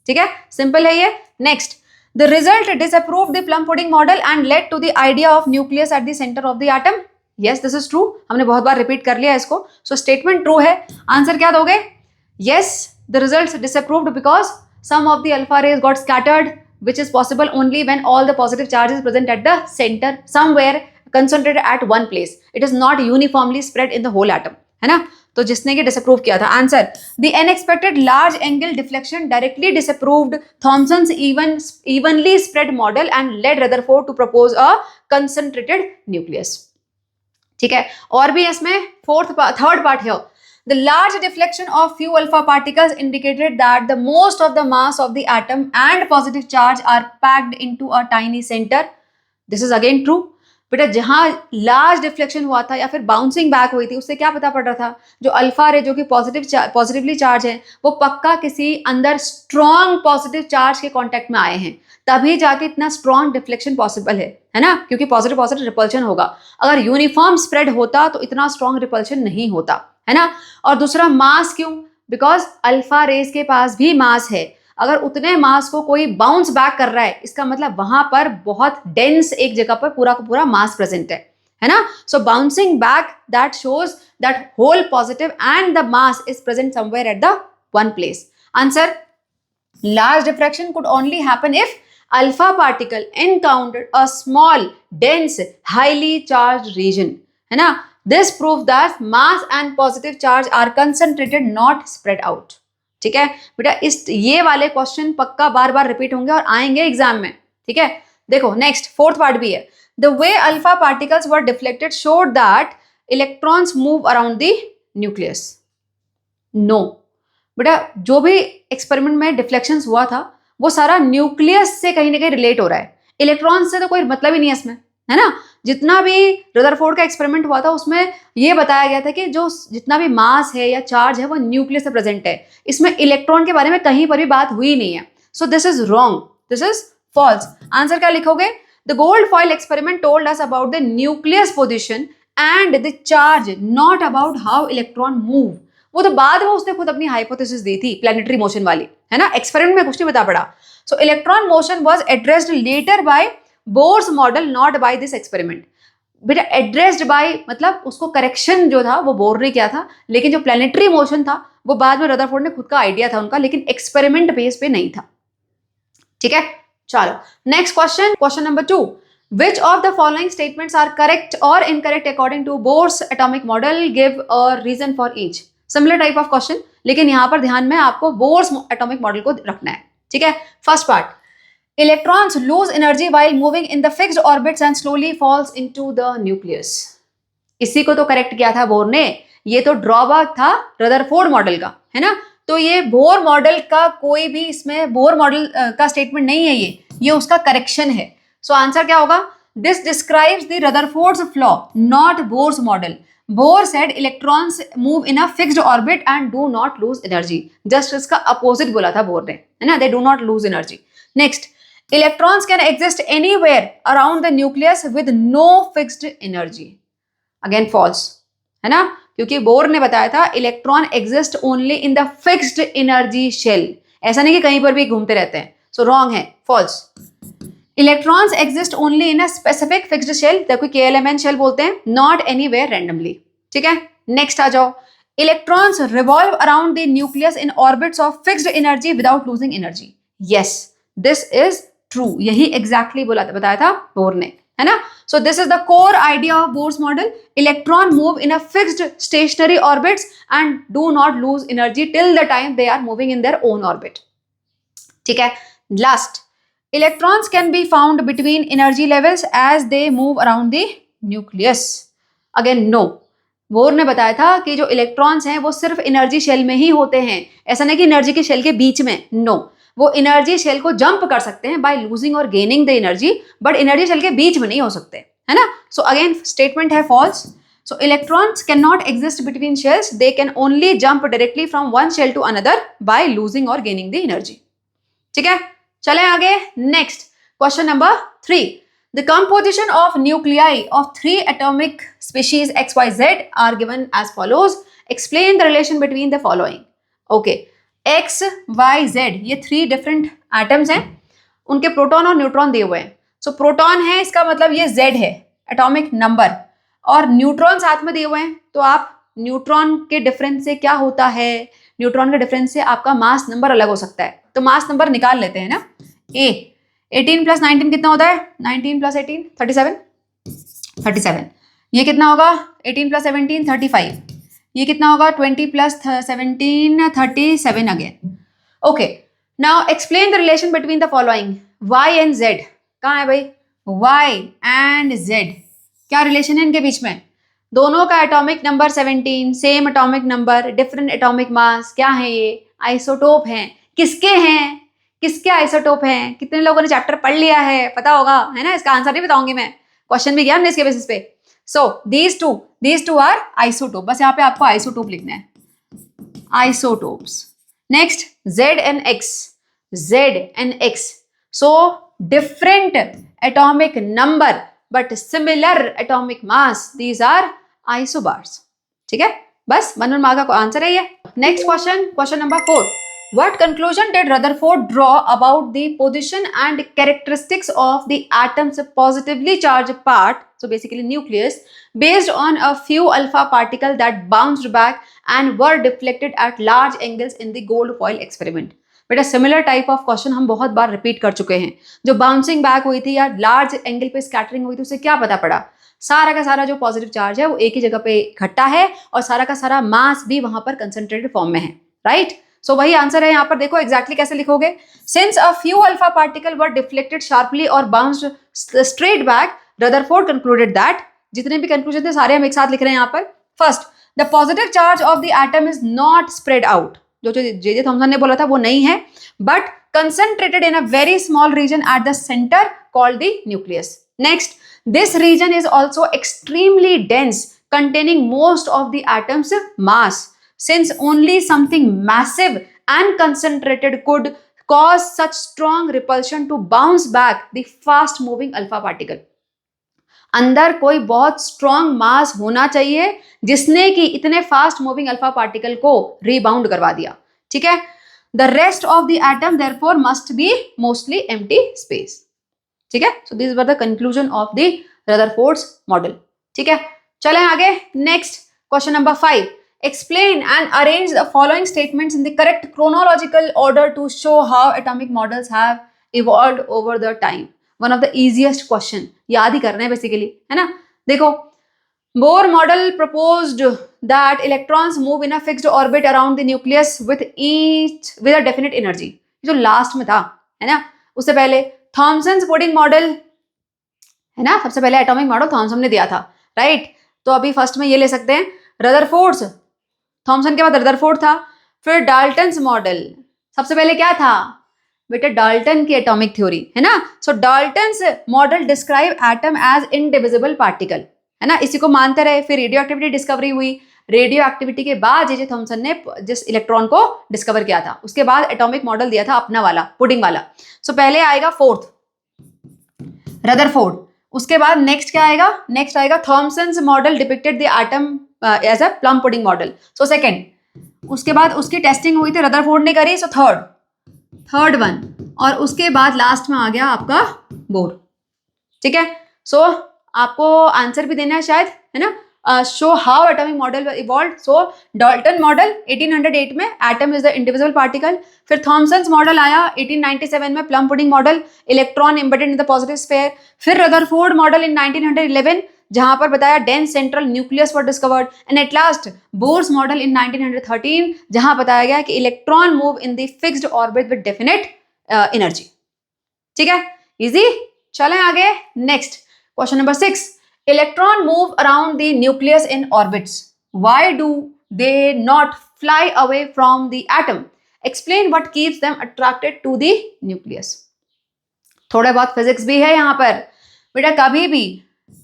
ठीक है, सिंपल है ये। Next, the result disproved the plum pudding model and led to the idea of nucleus at the centre of the atom. Yes, this is true, हमने बहुत बार रिपीट कर लिया इसको। सो स्टेटमेंट ट्रू है। आंसर क्या दोगे? Yes, the results disproved because some of the alpha rays got scattered, which is possible only when all the positive charge is present at the center, somewhere concentrated at one place. It is not uniformly spread in the whole atom, है ना। तो जिसने ये डिसअप्रूव किया था, answer the unexpected large angle deflection directly disapproved Thomson's evenly spread model and led Rutherford to propose a concentrated nucleus. ठीक है, और भी इसमें थर्ड पार्ट है। The large deflection of few alpha particles indicated that the most of the mass of the atom and positive charge are packed into a tiny center. This is again true. बेटा जहां लार्ज डिफ्लेक्शन हुआ था या फिर बाउंसिंग बैक हुई थी, उससे क्या पता पड़ रहा था? जो अल्फा रे जो कि पॉजिटिवली चार्ज है, वो पक्का किसी अंदर स्ट्रॉन्ग पॉजिटिव चार्ज के कांटेक्ट में आए हैं, तभी जाके इतना स्ट्रॉन्ग डिफ्लेक्शन पॉसिबल है ना। क्योंकि पॉजिटिव पॉजिटिव रिपल्शन होगा। अगर यूनिफॉर्म स्प्रेड होता तो इतना स्ट्रॉन्ग रिपल्शन नहीं होता, है ना। और दूसरा, मास क्यों? बिकॉज अल्फा रेस के पास भी मास है। अगर उतने मास को कोई बाउंस बैक कर रहा है, इसका मतलब वहां पर बहुत डेंस एक जगह पर पूरा का पूरा मास प्रेजेंट है ना। So bouncing back that shows that whole positive and the mass is present somewhere at the one place. Answer, large diffraction could only happen if alpha particle encountered a small dense highly charged region, है ना। This proves that mass and positive charge are concentrated, not spread out. ठीक है बेटा, इस ये वाले क्वेश्चन पक्का बार बार रिपीट होंगे और आएंगे एग्जाम में। ठीक है, देखो नेक्स्ट फोर्थ पार्ट भी है। The way alpha particles were deflected showed that electrons move around the nucleus. No, बेटा जो भी एक्सपेरिमेंट में डिफ्लेक्शंस हुआ था वो सारा न्यूक्लियस से कहीं ना कहीं रिलेट हो रहा है, इलेक्ट्रॉन से तो कोई मतलब ही नहीं है इसमें, है ना। जितना भी रदरफोर्ड का एक्सपेरिमेंट हुआ था उसमें ये बताया गया था कि जो जितना भी मास है या चार्ज है वो न्यूक्लियस से प्रेजेंट है, इसमें इलेक्ट्रॉन के बारे में कहीं पर भी बात हुई नहीं है। So this is wrong, this is false. Answer क्या लिखोगे? The gold foil experiment told us about the nucleus position and the charge, not about how electron move. वो तो बाद में उसने खुद अपनी हाइपोथेसिस दी थी प्लैनेटरी मोशन वाली, है ना। एक्सपेरिमेंट में कुछ नहीं बता पड़ा। So electron motion was addressed later by Bohr's model, not by this experiment. बेटा एड्रेस्ड बाय मतलब उसको करेक्शन जो था वो बोर ने किया था, लेकिन जो प्लैनेटरी मोशन था वो बाद में रदरफोर्ड ने खुद का आइडिया था उनका, लेकिन एक्सपेरिमेंट बेस पे नहीं था। ठीक है, चलो next question, question number 2। Which of the following statements are correct or incorrect according to Bohr's atomic model? Give a reason for each. Similar type of question, लेकिन यहां पर ध्यान में आपको बोर्स एटॉमिक मॉडल को रखना है। ठीक है, first part, electrons loose energy while moving in the fixed orbits and slowly falls into the nucleus. इसी को तो करेक्ट किया था बोर ने, ये तो ड्रॉबैक था रदरफोर्ड मॉडल का, है ना। तो ये बोर मॉडल का कोई भी इसमें बोर मॉडल का स्टेटमेंट नहीं है, ये उसका करेक्शन है। सो आंसर क्या होगा? This describes the Rutherford's flaw, not Bohr's model. Bohr said electrons move in a fixed orbit and do not lose energy. Just इसका opposite बोला था बोर ने, है ना, they do not lose energy. Next, electrons can exist anywhere around the nucleus with no fixed energy. Again false, है ना, क्योंकि बोर ने बताया था electron exist only in the fixed energy shell. ऐसा नहीं कि कहीं पर भी घूमते रहते हैं, so wrong है, false. Electrons exist only in a specific fixed shell, देखो KLMN शेल बोलते हैं, नॉट एनीवेयर रैंडमली। ठीक है, नेक्स्ट आ जाओ। Electrons revolve around the nucleus in orbits of fixed energy without losing energy. Yes, this is true, यही एग्जैक्टली बताया था बोर ने, है ना। So this is the core idea of Bohr's model. Electron move in a fixed stationary orbits and do not lose energy till the time they are moving in their own orbit. ठीक है, last, electrons can be found between energy levels as they move around the nucleus. Again no, bore ने बताया था कि जो इलेक्ट्रॉन्स हैं वो सिर्फ एनर्जी शेल में ही होते हैं, ऐसा नहीं कि एनर्जी के शेल के बीच में। नो, वो एनर्जी शेल को जंप कर सकते हैं बाय लूजिंग और gaining the energy, but energy shell के बीच में नहीं हो सकते, है ना। सो अगेन स्टेटमेंट है false. So electrons can not exist between shells, they can only jump directly from one shell to another by losing और गेनिंग द एनर्जी। ठीक है, चले आगे। Next, question number 3, the composition of nuclei of 3 atomic species XYZ are given as follows. Explain the relation between the following. Okay, X, Y, Z ये 3 different atoms हैं, उनके प्रोटॉन और न्यूट्रॉन दिए हुए हैं. सो प्रोटॉन है, इसका मतलब ये Z है एटॉमिक नंबर, और न्यूट्रॉन साथ में दिए हुए हैं. तो आप न्यूट्रॉन के डिफरेंस से क्या होता है, न्यूट्रॉन के डिफरेंस से आपका मास नंबर अलग हो सकता है. तो मास नंबर निकाल लेते हैं ना. 18 प्लस 19 कितना होता है? 19 प्लस 18 37. ये कितना होगा? 18 प्लस 17 35. ये कितना होगा? 20 plus 17 37 again. Okay, now explain the relation between the following. Y and Z कहाँ है भाई? Y एंड Z क्या रिलेशन है इनके बीच में? दोनों का atomic number 17, same atomic number, different atomic मास. क्या है ये? आइसोटोप हैं. किसके हैं? किसके आइसोटोप हैं? कितने लोगों ने चैप्टर पढ़ लिया है, पता होगा है ना. इसका आंसर नहीं बताऊंगी मैं, क्वेश्चन भी गया हमने इसके बेसिस पे. So these two are isotope. बस यहाँ पे आपको आइसोटोप लिखना है, isotopes. Next Z and X. Z and X, so different atomic number but similar atomic mass, these are isobars. ठीक है, बस 1 मार्क का आंसर है ये. Next question number 4. What conclusion did Rutherford draw about the position and characteristics of the atom's positively charged part, so basically nucleus, based on a few alpha particles that bounced back and were deflected at large angles in the gold foil experiment? बेटा सिमिलर टाइप ऑफ क्वेश्चन हम बहुत बार रिपीट कर चुके हैं. जो बाउंसिंग बैक हुई थी या लार्ज एंगल पे स्कैटरिंग हुई थी, उससे क्या पता पड़ा? सारा का सारा जो पॉजिटिव चार्ज है वो एक ही जगह पे इकट्ठा है और सारा का सारा मास भी वहां पर कंसंट्रेटेड फॉर्म में है. राइट, सो वही आंसर है यहाँ पर. देखो एग्जैक्टली कैसे लिखोगे. Since a few alpha particle were deflected sharply और bounced straight back, Rutherford concluded that. जितने भी कंक्लूजन थे सारे हम एक साथ लिख रहे हैं यहाँ पर. First, the positive charge of the atom is not spread out. जो जे थॉमसन ने बोला था वो नहीं है, but concentrated in a very small region at the centre called the nucleus. Next, this region is also extremely dense, containing most of the atom's mass, since only something massive and concentrated could cause such strong repulsion to bounce back the fast moving alpha particle. अंदर कोई बहुत स्ट्रॉन्ग मास होना चाहिए जिसने कि इतने फास्ट मूविंग अल्फा पार्टिकल को रीबाउंड करवा दिया. ठीक है, the rest of the atom therefore must be mostly empty space. ठीक है, so this were the conclusion of the Rutherford's model. ठीक है, चलें आगे. Next question number 5. Explain and arrange the following statements in the correct chronological order to show how atomic models have evolved over the time. One of the easiest question, याद ही करना है बेसिकली, है ना. देखो, Bohr model proposed that electrons move in a fixed orbit around the nucleus with a definite energy. जो लास्ट में था, है ना. उससे पहले थॉमसन्स पुडिंग मॉडल, है ना. सबसे पहले एटॉमिक मॉडल थॉमसन ने दिया था. राइट, तो अभी फर्स्ट में ये ले सकते हैं रदरफोर्ड्स. थॉमसन के बाद रदरफोर्ड था. फिर डाल्टन्स मॉडल. सबसे पहले क्या था बेटा? डाल्टन की एटॉमिक थ्योरी, है ना. So Dalton's model describe atom as indivisible particle, है ना. इसी को मानते रहे. फिर रेडियो एक्टिविटी डिस्कवरी हुई. रेडियो एक्टिविटी के बाद जे थॉमसन ने जिस इलेक्ट्रॉन को डिस्कवर किया था, उसके बाद एटॉमिक मॉडल दिया था अपना वाला, पुडिंग वाला. सो पहले आएगा फोर्थ रदरफोर्ड. उसके बाद नेक्स्ट क्या आएगा? नेक्स्ट आएगा Thomson's model depicted the atom as a plum pudding model. So second. उसके बाद उसकी टेस्टिंग हुई थी, रदरफोर्ड ने करी. So third one. और उसके बाद लास्ट में आ गया आपका बोर. ठीक है, सो आपको आंसर भी देना है शायद, है ना. Show how atomic model evolved. So Dalton model 1808 में, atom is the individual particle. फिर थॉमसन्स मॉडल आया 1897 में, plum pudding model, electron embedded in the positive sphere. फिर रदरफोर्ड मॉडल इन 1911 जहां पर बताया dense central nucleus were discovered. And at last Bohr's model in 1913 जहां बताया गया कि electron move in the fixed orbit with definite energy. ठीक है, इजी. चलें आगे. Next question number 6. Electron move around the nucleus in orbits. Why do they not fly away from the atom? Explain what keeps them attracted to the nucleus. थोड़े बहुत फिजिक्स भी है यहाँ पर बेटा. कभी भी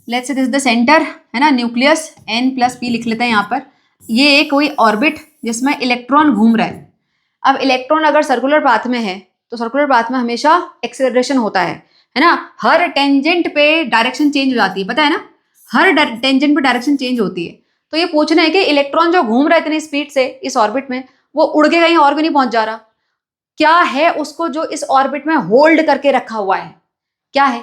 let's say this the centre, है ना, न्यूक्लियस N+P लिख लेते हैं यहाँ पर. ये एक कोई ऑर्बिट जिसमें इलेक्ट्रॉन घूम रहा है. अब इलेक्ट्रॉन अगर सर्कुलर पाथ में है तो सर्कुलर पाथ में हमेशा एक्सेलरेशन होता है है ना, हर टेंजेंट पे डायरेक्शन चेंज हो जाती है, पता है ना, हर टेंजेंट पे डायरेक्शन चेंज होती है। तो ये पूछना है कि इलेक्ट्रॉन जो घूम रहा है इतनी स्पीड से इस ऑर्बिट में, वो उड़ के कहीं और भी नहीं पहुंच जा रहा, क्या है उसको जो इस ऑर्बिट में होल्ड करके रखा हुआ है, क्या है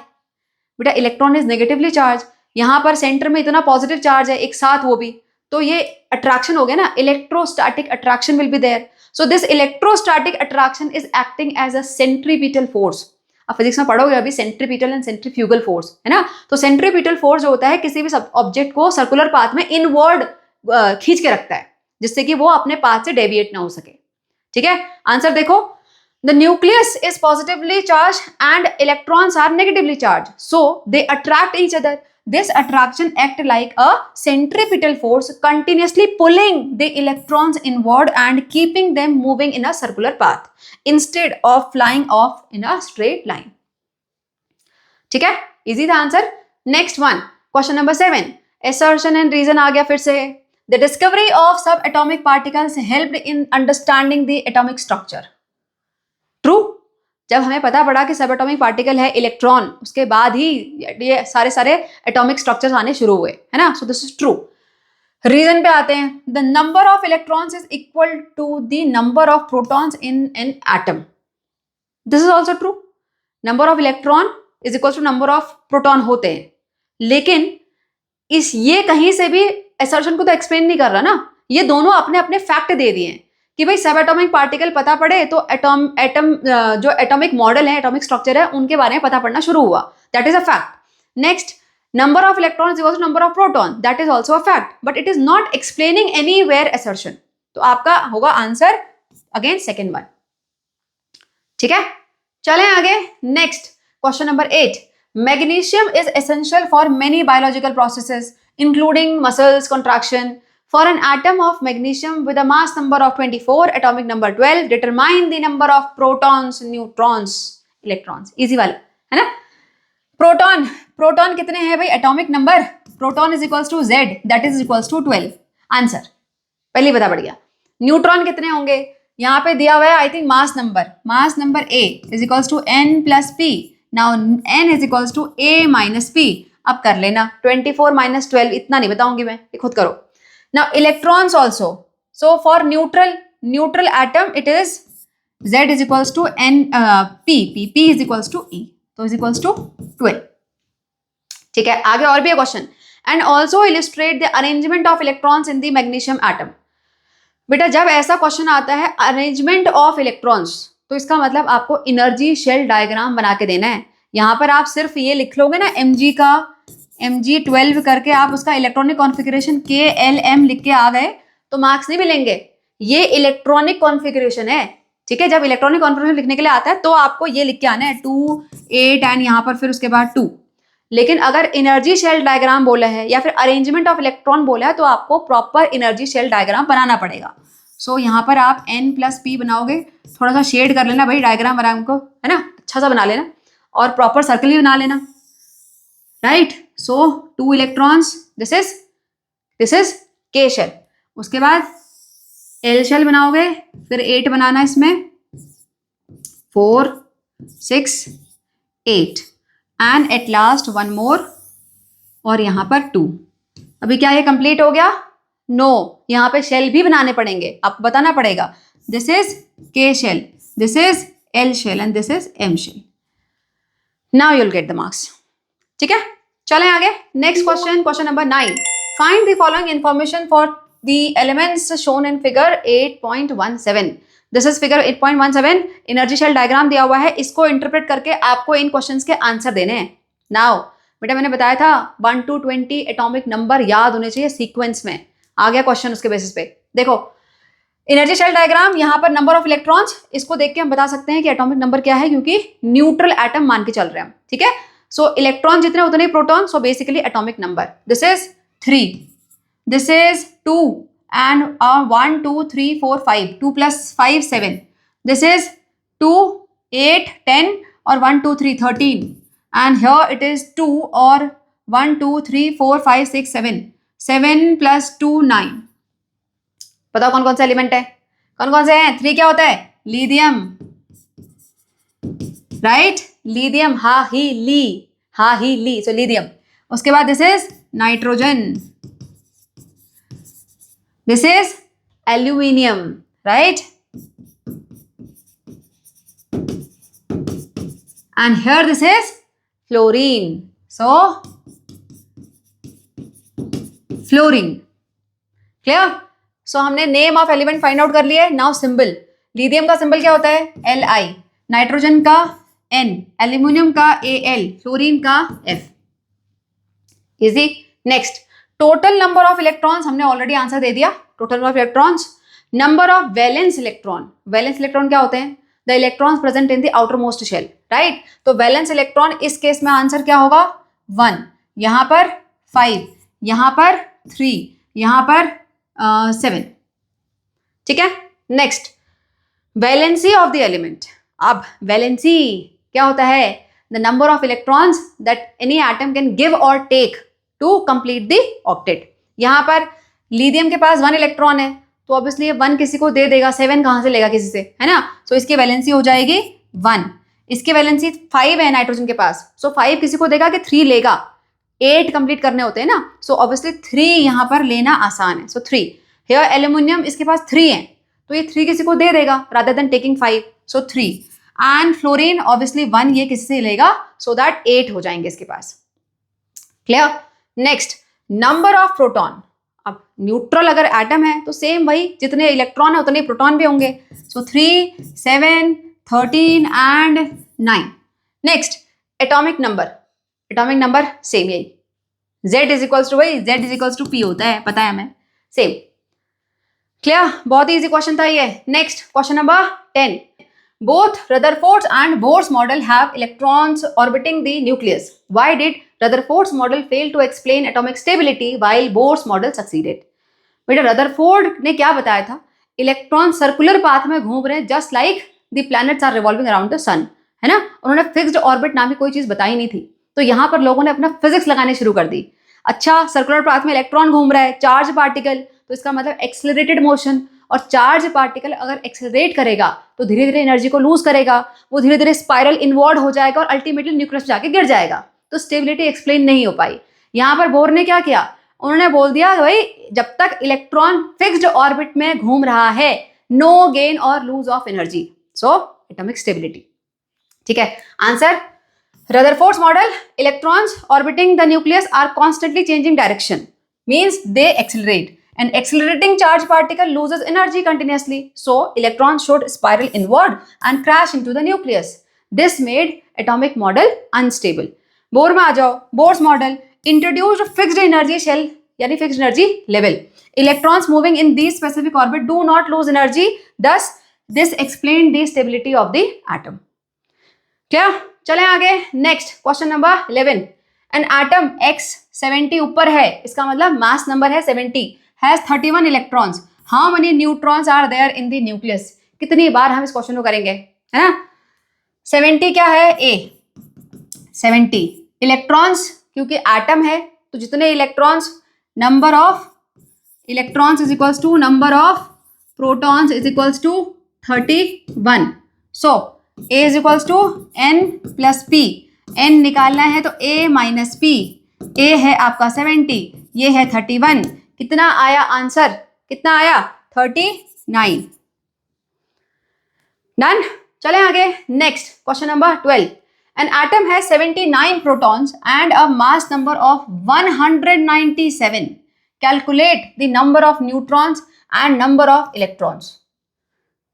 बेटा? इलेक्ट्रॉन इज नेगेटिवली चार्ज, यहां पर सेंटर में इतना पॉजिटिव चार्ज है एक साथ, वो भी, तो ये अट्रैक्शन हो गया ना, electrostatic attraction will be there. So this electrostatic attraction is acting as a centripetal force. आप फिजिक्स में पढ़ोगे अभी सेंट्रीपिटल एंड सेंट्रीफ्यूगल फोर्स, है ना। तो सेंट्रीपिटल फोर्स जो होता है किसी भी ऑब्जेक्ट को सर्कुलर पाथ में इनवर्ड खींच के रखता है, जिससे कि वो अपने पाथ से डेविएट ना हो सके। ठीक है, आंसर देखो, the nucleus is positively charged and electrons are negatively charged, so they attract each other. This attraction act like a centripetal force, continuously pulling the electrons inward and keeping them moving in a circular path instead of flying off in a straight line. ठीक है, easy था answer. Next one, question number 7, assertion and reason आ गया फिर से। The discovery of subatomic particles helped in understanding the atomic structure. True, जब हमें पता पड़ा कि सब एटॉमिक पार्टिकल है इलेक्ट्रॉन, उसके बाद ही ये सारे एटॉमिक स्ट्रक्चर्स आने शुरू हुए, है ना। So this is true. Reason पे आते हैं, the number of electrons is equal to the number of protons in an atom. This is also true, number of electron is equal to number of proton होते हैं, लेकिन ये कहीं से भी असर्शन को तो एक्सप्लेन नहीं कर रहा ना, ये दोनों अपने अपने फैक्ट दे दिए हैं कि भाई सब एटॉमिक पार्टिकल पता पड़े तो एटम जो एटॉमिक मॉडल है, एटॉमिक स्ट्रक्चर है, उनके बारे में पता पड़ना शुरू हुआ, that is a fact. Next, number of electrons equals to number of proton, that is also a fact, but it is not explaining anywhere assertion. तो आपका होगा आंसर अगेन सेकंड वन। ठीक है, चलें आगे। Next question number 8, magnesium is essential for many biological processes including muscles contraction. For an atom of magnesium with a mass number of 24, atomic number 12, determine the number of protons, neutrons, electrons. Easy वाला, है ना। प्रोटॉन कितने हैं भाई? Atomic number proton is equals to Z, that is equals to 12। Answer पहले बता पड़ गया। न्यूट्रॉन कितने होंगे? यहाँ पे दिया हुआ है I think mass number A is equals to N plus P। Now N is equals to A minus P। अब कर लेना, 24 माइनस 12, इतना नहीं बताऊंगी मैं, ये खुद करो। Now electrons also, so for neutral atom it is Z is equals to N P is equals to E, so is equals to 12। ठीक है, आगे और भी है question, and also illustrate the arrangement of electrons in the magnesium atom। बेटा जब ऐसा क्वेश्चन आता है अरेंजमेंट ऑफ इलेक्ट्रॉन्स, तो इसका मतलब आपको एनर्जी शेल डायग्राम बना के देना है। यहाँ पर आप सिर्फ ये लिख लोगे ना Mg12 करके, आप उसका इलेक्ट्रॉनिक कॉन्फ़िगरेशन KLM लिख के आ गए तो मार्क्स नहीं मिलेंगे। ये इलेक्ट्रॉनिक कॉन्फ़िगरेशन है, ठीक है। जब इलेक्ट्रॉनिक कॉन्फ़िगरेशन लिखने के लिए आता है तो आपको ये लिख के आना है 2 8 एंड यहाँ पर फिर उसके बाद 2। लेकिन अगर एनर्जी शेल डायग्राम बोला है या फिर अरेंजमेंट ऑफ इलेक्ट्रॉन बोला है तो आपको प्रॉपर एनर्जी शेल डायग्राम बनाना पड़ेगा। सो यहाँ पर आप N प्लस P बनाओगे, थोड़ा सा शेड कर लेना भाई डायग्राम वराम को, है ना, अच्छा सा बना लेना और प्रॉपर सर्कल भी बना लेना, right. So 2 electrons, this is K shell. उसके बाद L शेल बनाओगे, फिर 8 बनाना इसमें, 4 6 8 एंड एट लास्ट 1 मोर और यहाँ पर 2। अभी क्या ये कंप्लीट हो गया? नो, यहाँ पे शेल भी बनाने पड़ेंगे, आपको बताना पड़ेगा this is K shell, this is L shell and this is M shell. Now you'll get the marks. ठीक है, चलें आगे। Next question number 9, find the following information for the elements shown in figure 8.17। This is figure 8.17, energy shell diagram दिया हुआ है, इसको इंटरप्रेट करके आपको इन क्वेश्चंस के आंसर देने हैं। नाउ बेटा मैंने बताया था 1 to 20 एटॉमिक नंबर याद होने चाहिए सीक्वेंस में। आ गया क्वेश्चन उसके बेसिस पे। देखो एनर्जी शेल डायग्राम, यहाँ पर नंबर ऑफ इलेक्ट्रॉन्स, इसको देख के हम बता सकते हैं कि एटॉमिक नंबर क्या है, क्योंकि न्यूट्रल एटम मान के चल रहे हैं हम। ठीक है, सो इलेक्ट्रॉन जितने उतने proton, so basically atomic number this is 3, this is 2 and 1 2 3 4 5, 2 plus 5 7, this is 2 8 10 और 1 2 3 13 एंड हियर इट इज 2 और 1 2 3 4 5 6 7, 7 plus 2 9। बताओ कौन कौन से एलिमेंट है, कौन कौन से हैं? 3 क्या होता है? Lithium, right. लिथियम, हा ही ली, सो लिथियम। उसके बाद this is nitrogen, this is aluminium, right, and here this is fluorine, so fluorine, clear? so हमने name of element find out कर लिया है। नाउ सिंबल, लिथियम का सिंबल क्या होता है? Li, नाइट्रोजन का N, एल्यूमिनियम का Al, फ्लोरीन का F। Easy. Next, total number of electrons, हमने ऑलरेडी आंसर दे दिया। Total number of electrons, number of valence electron. Valence electron क्या होते हैं? The electrons present in the outer most shell, right. तो वैलेंस इलेक्ट्रॉन इस केस में आंसर क्या होगा? 1, यहां पर 5, यहां पर 3, यहां पर 7, ठीक है। Next, valency of the element. अब वैलेंसी क्या होता है? The number of electrons that any atom can give और take to complete the octet. यहां पर लिथियम के पास 1 इलेक्ट्रॉन है, तो ऑब्वियसली 1 किसी को दे देगा, 7 कहां से लेगा? किसी से, है ना। सो इसकी वैलेंसी हो जाएगी 1। इसकी वैलेंसी 5 है नाइट्रोजन के पास, सो 5 किसी को देगा कि 3 लेगा? 8 कंप्लीट करने होते हैं ना, सो ऑब्वियसली 3 यहां पर लेना आसान है, सो 3। हियर एल्यूमिनियम, इसके पास 3 है, तो ये 3 किसी को दे देगा rather than taking 5, so 3। And fluorine obviously 1 ये किसी से लेगा, सो दैट 8 हो जाएंगे इसके पास। Clear? Next, number of proton. अब न्यूट्रल अगर एटम है तो सेम वही, जितने इलेक्ट्रॉन है उतने प्रोटॉन भी होंगे, so 3, 7, 13 and 9। Next, atomic number. Atomic number same यही, Z इज इक्वल्स टू वही, Z is equals to P होता है, पता है हमें, सेम। क्लियर? बहुत ही इजी क्वेश्चन था ये। Next, question number 10। Both Rutherford's and Bohr's model have electrons orbiting the nucleus. Why did Rutherford's model fail to explain atomic stability while Bohr's model succeeded? बेटा रदरफोर्ड ने क्या बताया था? इलेक्ट्रॉन सर्कुलर पाथ में घूम रहे हैं, just like the planets are revolving around the sun, है ना। उन्होंने फिक्स्ड ऑर्बिट नाम की कोई चीज बताई नहीं थी, तो यहां पर लोगों ने अपना फिजिक्स लगाने शुरू कर दी। अच्छा, सर्कुलर पाथ में इलेक्ट्रॉन घूम रहा है, चार्ज पार्टिकल, तो इसका मतलब एक्सेलरेटेड मोशन, और चार्ज पार्टिकल अगर एक्सेलरेट करेगा तो धीरे धीरे एनर्जी को लूज करेगा, वो धीरे धीरे स्पाइरल इनवर्ड हो जाएगा और अल्टीमेटली न्यूक्लियस जाके गिर जाएगा, तो स्टेबिलिटी एक्सप्लेन नहीं हो पाई। यहां पर बोर ने क्या किया? उन्होंने बोल दिया भाई जब तक इलेक्ट्रॉन फिक्स्ड ऑर्बिट में घूम रहा है, नो गेन और lose of energy, so atomic stability. ठीक है, answer Rutherford's model, electrons orbiting the nucleus are constantly changing direction, means they accelerate. An accelerating charge particle loses energy continuously, so electrons should spiral inward and crash into the nucleus. This made atomic model unstable. Bore में आ जाओ, Bohr's model introduced fixed energy shell यानी fixed energy level. Electrons moving in these specific orbit do not lose energy. Thus, this explained the stability of the atom. क्या? चलें आगे. Next, question number 11. An atom X 70 ऊपर है, इसका मतलब मास नंबर है 70. has 31 electrons. How many neutrons are there in the nucleus? कितनी बार हम इस क्वेश्चन को करेंगे, है ना। 70 क्या है? A 70 इलेक्ट्रॉन्स, क्योंकि एटम है तो जितने electrons, number of electrons is equals to number of protons is equals to 31. So A is equals to N plus P. N निकालना है तो A माइनस P. A है आपका 70, ये है 31. कितना आया आंसर? कितना आया? 39. डन. चलें आगे. Next, question number 12. An atom has 79 protons and a mass number of 197. Calculate the number of neutrons and number of electrons.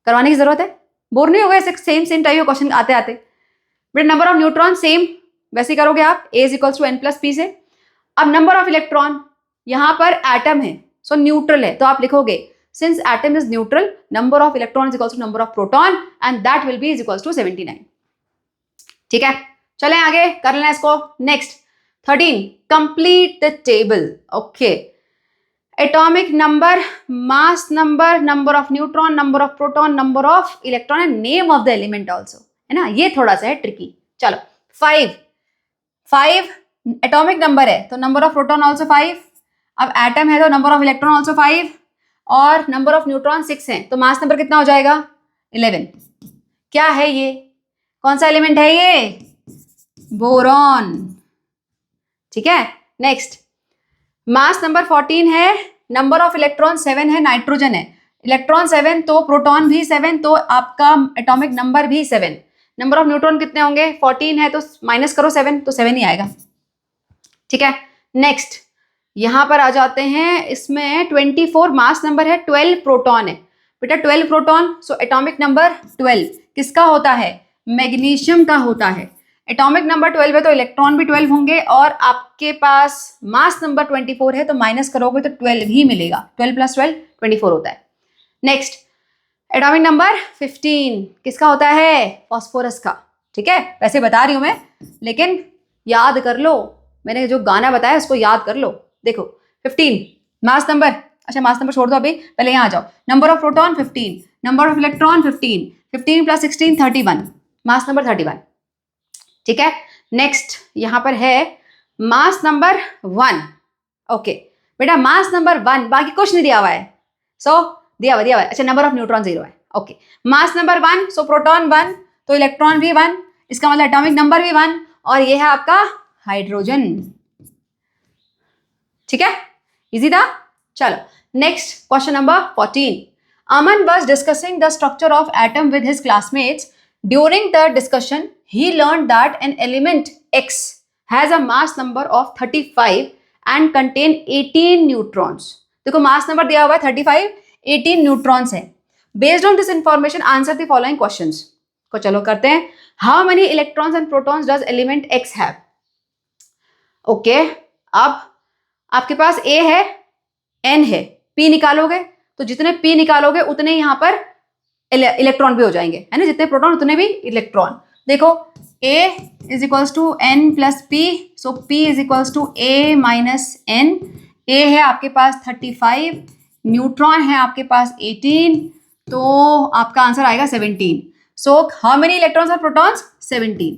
करवाने की जरूरत है, बोर नहीं होगा, सेम सेम टाइप का क्वेश्चन आते आते। But number of neutron same वैसे करोगे आप, A is equals to N plus P से। अब नंबर ऑफ इलेक्ट्रॉन, यहां पर एटम है सो न्यूट्रल है, तो आप लिखोगे since atom is neutral, number of electron is equals to number of proton and that will be is equals to 79. ठीक है, चलें आगे कर लेना इसको. Next 13, complete the table. Okay, atomic number, mass number, number of neutron, number of proton, number of electron and name of the element also, है ना. ये थोड़ा सा है ट्रिकी. चलो 5 एटॉमिक नंबर है तो नंबर ऑफ प्रोटॉन ऑल्सो 5. अब एटम है तो नंबर ऑफ इलेक्ट्रॉन ऑल्सो 5 और नंबर ऑफ न्यूट्रॉन 6 है, तो मास नंबर कितना हो जाएगा? 11. क्या है ये? कौन सा एलिमेंट है ये? बोरॉन। ठीक है, नेक्स्ट मास नंबर 14 है, नंबर ऑफ इलेक्ट्रॉन 7 है, नाइट्रोजन है, इलेक्ट्रॉन 7 तो प्रोटॉन भी 7 तो आपका एटॉमिक नंबर भी 7। नंबर ऑफ न्यूट्रॉन कितने होंगे, 14 है तो माइनस करो 7 तो 7 ही आएगा। ठीक है, नेक्स्ट यहां पर आ जाते हैं, इसमें 24 मास नंबर है, 12 प्रोटॉन है बेटा, 12 प्रोटॉन, सो एटॉमिक नंबर 12 किसका होता है, मैग्नीशियम का होता है। एटॉमिक नंबर 12 है तो इलेक्ट्रॉन भी 12 होंगे, और आपके पास मास नंबर 24 है तो माइनस करोगे तो 12 ही मिलेगा, 12 + 12 24 होता है। नेक्स्ट एटॉमिक नंबर 15 किसका होता है, फॉस्फोरस का। ठीक है, वैसे बता रही हूं मैं, लेकिन याद कर लो, मैंने जो गाना बताया उसको याद कर लो। देखो 15 मास नंबर, अच्छा मास नंबर छोड़ दो अभी, पहले यहाँ आ जाओ। Number of proton 15, number of electron 15, 15 + 16 31, mass number 31। ठीक है, नेक्स्ट यहां पर है मास नंबर 1। ओके बेटा, मास नंबर 1, बाकी कुछ नहीं दिया हुआ है, सो दिया हुआ है। अच्छा, नंबर ऑफ न्यूट्रॉन 0 है। ओके, मास नंबर 1, सो प्रोटॉन 1 तो इलेक्ट्रॉन भी 1, इसका मतलब एटॉमिक नंबर भी 1, और ये है आपका हाइड्रोजन। ठीक है, इजी था। चलो next question number 14। Aman was discussing the structure of atom with his classmates. During the discussion, he learned that an element X has a mass number of 35 and contain 18 neutrons. देखो मास नंबर दिया हुआ है 35, 18 न्यूट्रॉन्स है। Based on this information answer the following questions को चलो करते हैं। How many electrons and protons does element x have. Okay, अब आपके पास ए है, एन है, पी निकालोगे तो जितने पी निकालोगे उतने यहां पर इलेक्ट्रॉन भी हो जाएंगे, है ना, जितने प्रोटॉन उतने भी इलेक्ट्रॉन। देखो A is equals to N plus P, so P is equals to A minus N. A है आपके पास 35, न्यूट्रॉन है आपके पास 18, तो आपका आंसर आएगा 17। सो हाउ मेनी इलेक्ट्रॉन्स और प्रोटॉन्स, 17।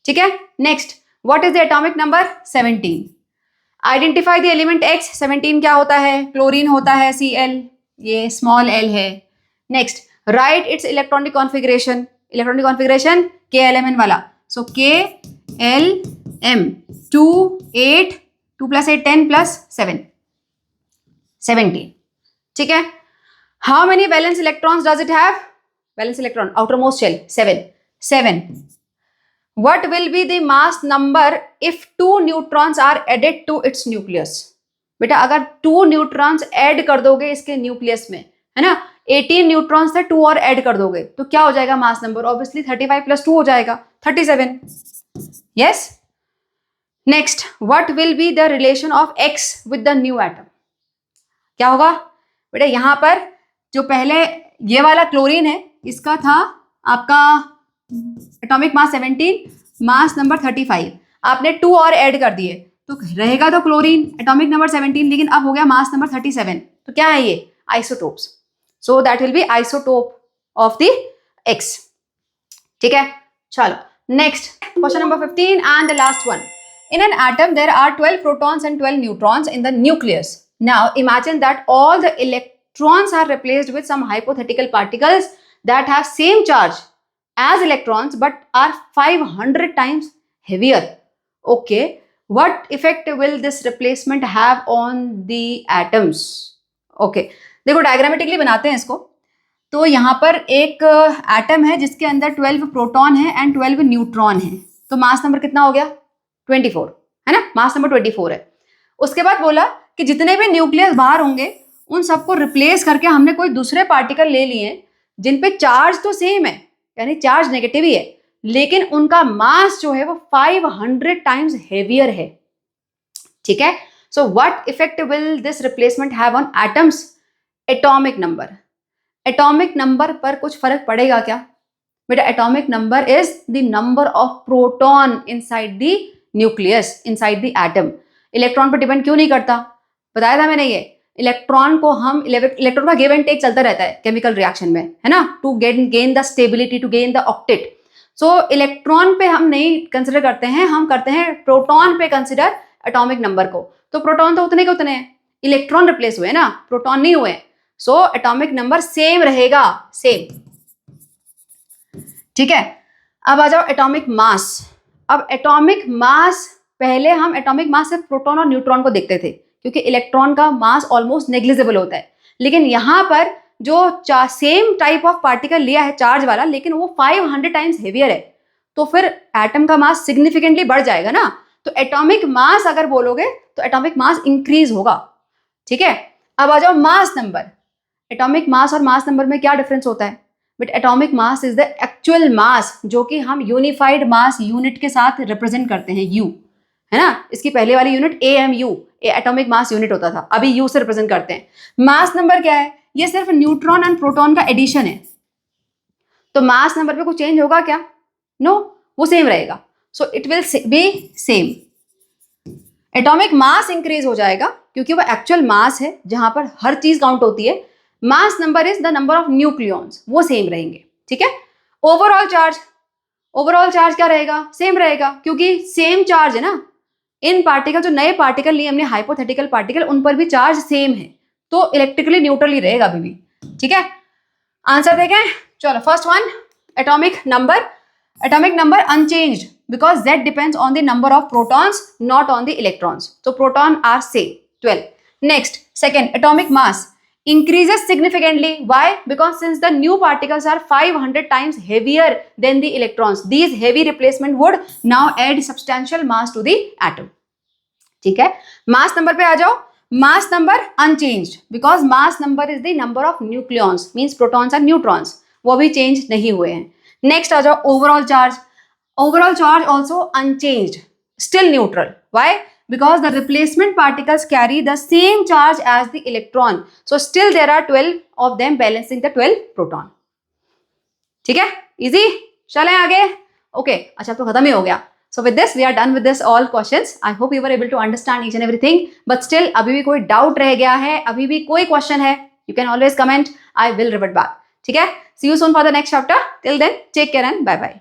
ठीक है, next what is the atomic number, 17। Identify the element x, 17 क्या होता है, क्लोरीन होता है, Cl, ये स्मॉल l है। Next right it's electronic configuration, electronic configuration KLMN वाला, सो KLM 2 8 2 + 8 10 + 7 17। ठीक है, how many valence electrons does it have, valence electron outer most shell 7। What will be the mass number if 2 neutrons are added to its nucleus? बेटा अगर 2 न्यूट्रॉन्स ऐड कर दोगे इसके न्यूक्लियस में, है ना, 18 न्यूट्रॉन्स से 2 और ऐड कर दोगे तो क्या हो जाएगा मास नंबर, ऑब्वियसली 35 + 2 हो जाएगा 37। Yes, next what will be the relation of x with the new atom. क्या होगा बेटा, यहां पर जो पहले ये वाला क्लोरीन है इसका था आपका एटॉमिक मास 17, मास नंबर 35, आपने 2 और ऐड कर दिए तो रहेगा तो क्लोरीन एटॉमिक नंबर 17, लेकिन अब हो गया मास नंबर 37, तो क्या है ये, isotopes, so that will be isotope of the X. ठीक है, चलो next question number 15 and the last one. In an atom there are 12 protons and 12 neutrons in the nucleus. Now imagine that all the electrons are replaced with some hypothetical particles that have same charge as electrons but are 500 times heavier. Okay, what effect will this replacement have on the atoms? Okay, देखो डायग्रामेटिकली बनाते हैं इसको। तो यहाँ पर एक एटम है जिसके अंदर 12 प्रोटॉन है एंड 12 न्यूट्रॉन है, तो मास नंबर कितना हो गया, 24, है ना, मास नंबर 24 है। उसके बाद बोला कि जितने भी न्यूक्लियस बाहर होंगे उन सबको रिप्लेस करके हमने कोई दूसरे पार्टिकल ले लिए जिन पे चार्ज तो सेम है, यानी चार्ज नेगेटिव ही है, लेकिन उनका मास जो है वो 500 टाइम्स हेवियर है। ठीक है, so what effect will this replacement have on atoms, atomic number. Atomic number पर कुछ फर्क पड़ेगा क्या बेटा, atomic number is the number of proton inside the nucleus, inside the atom. Electron पर डिपेंड क्यों नहीं करता, बताया था मैंने, ये इलेक्ट्रॉन को हम, इलेक्ट्रॉन का गिव एंड टेक चलता रहता है केमिकल रिएक्शन में, है ना, to gain the stability, to gain the octet. So electron पे हम नहीं कंसिडर करते हैं, हम करते हैं प्रोटॉन पे कंसिडर एटॉमिक नंबर को। तो प्रोटॉन तो उतने के उतने हैं, इलेक्ट्रॉन रिप्लेस हुए ना, प्रोटॉन नहीं हुए, सो एटॉमिक नंबर सेम रहेगा, सेम। ठीक है, अब आ जाओ एटॉमिक मास। अब एटॉमिक मास, पहले हम एटॉमिक मास सिर्फ प्रोटॉन और न्यूट्रॉन को देखते थे क्योंकि इलेक्ट्रॉन का मास ऑलमोस्ट नेग्लिजिबल होता है, लेकिन यहाँ पर जो सेम टाइप ऑफ पार्टिकल लिया है चार्ज वाला, लेकिन वो 500 टाइम्स हेवियर है, तो फिर एटम का मास सिग्निफिकेंटली बढ़ जाएगा ना। तो एटॉमिक मास अगर बोलोगे तो एटॉमिक मास इंक्रीज होगा, ठीक है। अब आ जाओ मास नंबर। एटॉमिक मास और मास नंबर में क्या डिफरेंस होता है? But atomic mass is the actual mass जो कि हम यूनिफाइड मास यूनिट के साथ रिप्रेजेंट करते हैं, यू, है ना। इसकी पहले वाली unit AMU, atomic mass unit होता था, अभी यू से रिप्रेजेंट करते हैं। मास नंबर क्या है? ये सिर्फ न्यूट्रॉन एंड प्रोटॉन का एडिशन है। तो मास नंबर पे कुछ चेंज होगा क्या? नो, वो सेम रहेगा। So it will be same. Atomic mass increase हो जाएगा क्योंकि वो एक्चुअल मास है जहां पर हर चीज काउंट होती है। Mass number is the number of nucleons, वो सेम रहेंगे, ठीक है। ओवरऑल चार्ज, ओवरऑल चार्ज क्या रहेगा? सेम रहेगा क्योंकि सेम चार्ज है ना। इन पार्टिकल, जो नए पार्टिकल लिए हमने हाइपोथेटिकल पार्टिकल, उन पर भी चार्ज सेम है, तो इलेक्ट्रिकली न्यूट्रल ही रहेगा अभी भी, ठीक है। आंसर देखें, चलो first one, atomic number unchanged because Z depends on the number of protons, not on the electrons. So proton are same, 12. Next, second, atomic mass increases significantly. Why? Because since the new particles are 500 times heavier than the electrons, these heavy replacement would now add substantial mass to the atom. ठीक है, mass number पे आ जाओ। mass number unchanged because mass number is the number of nucleons, means protons and neutrons, वो भी change नहीं हुए हैं। Next आ जाओ overall charge also unchanged, still neutral. Why? Because the replacement particles carry the same charge as the electron, so still there are 12 of them balancing the 12 proton. ठीक है, easy। चलें आगे। ओके, अच्छा तो खत्म ही हो गया। So with this we are done with this all questions. I hope you were able to understand each and everything. But still अभी भी कोई डाउट रह गया है, अभी भी कोई क्वेश्चन है, you can always comment. I will revert back. ठीक है, see you soon for the next chapter. Till then, take care and bye bye.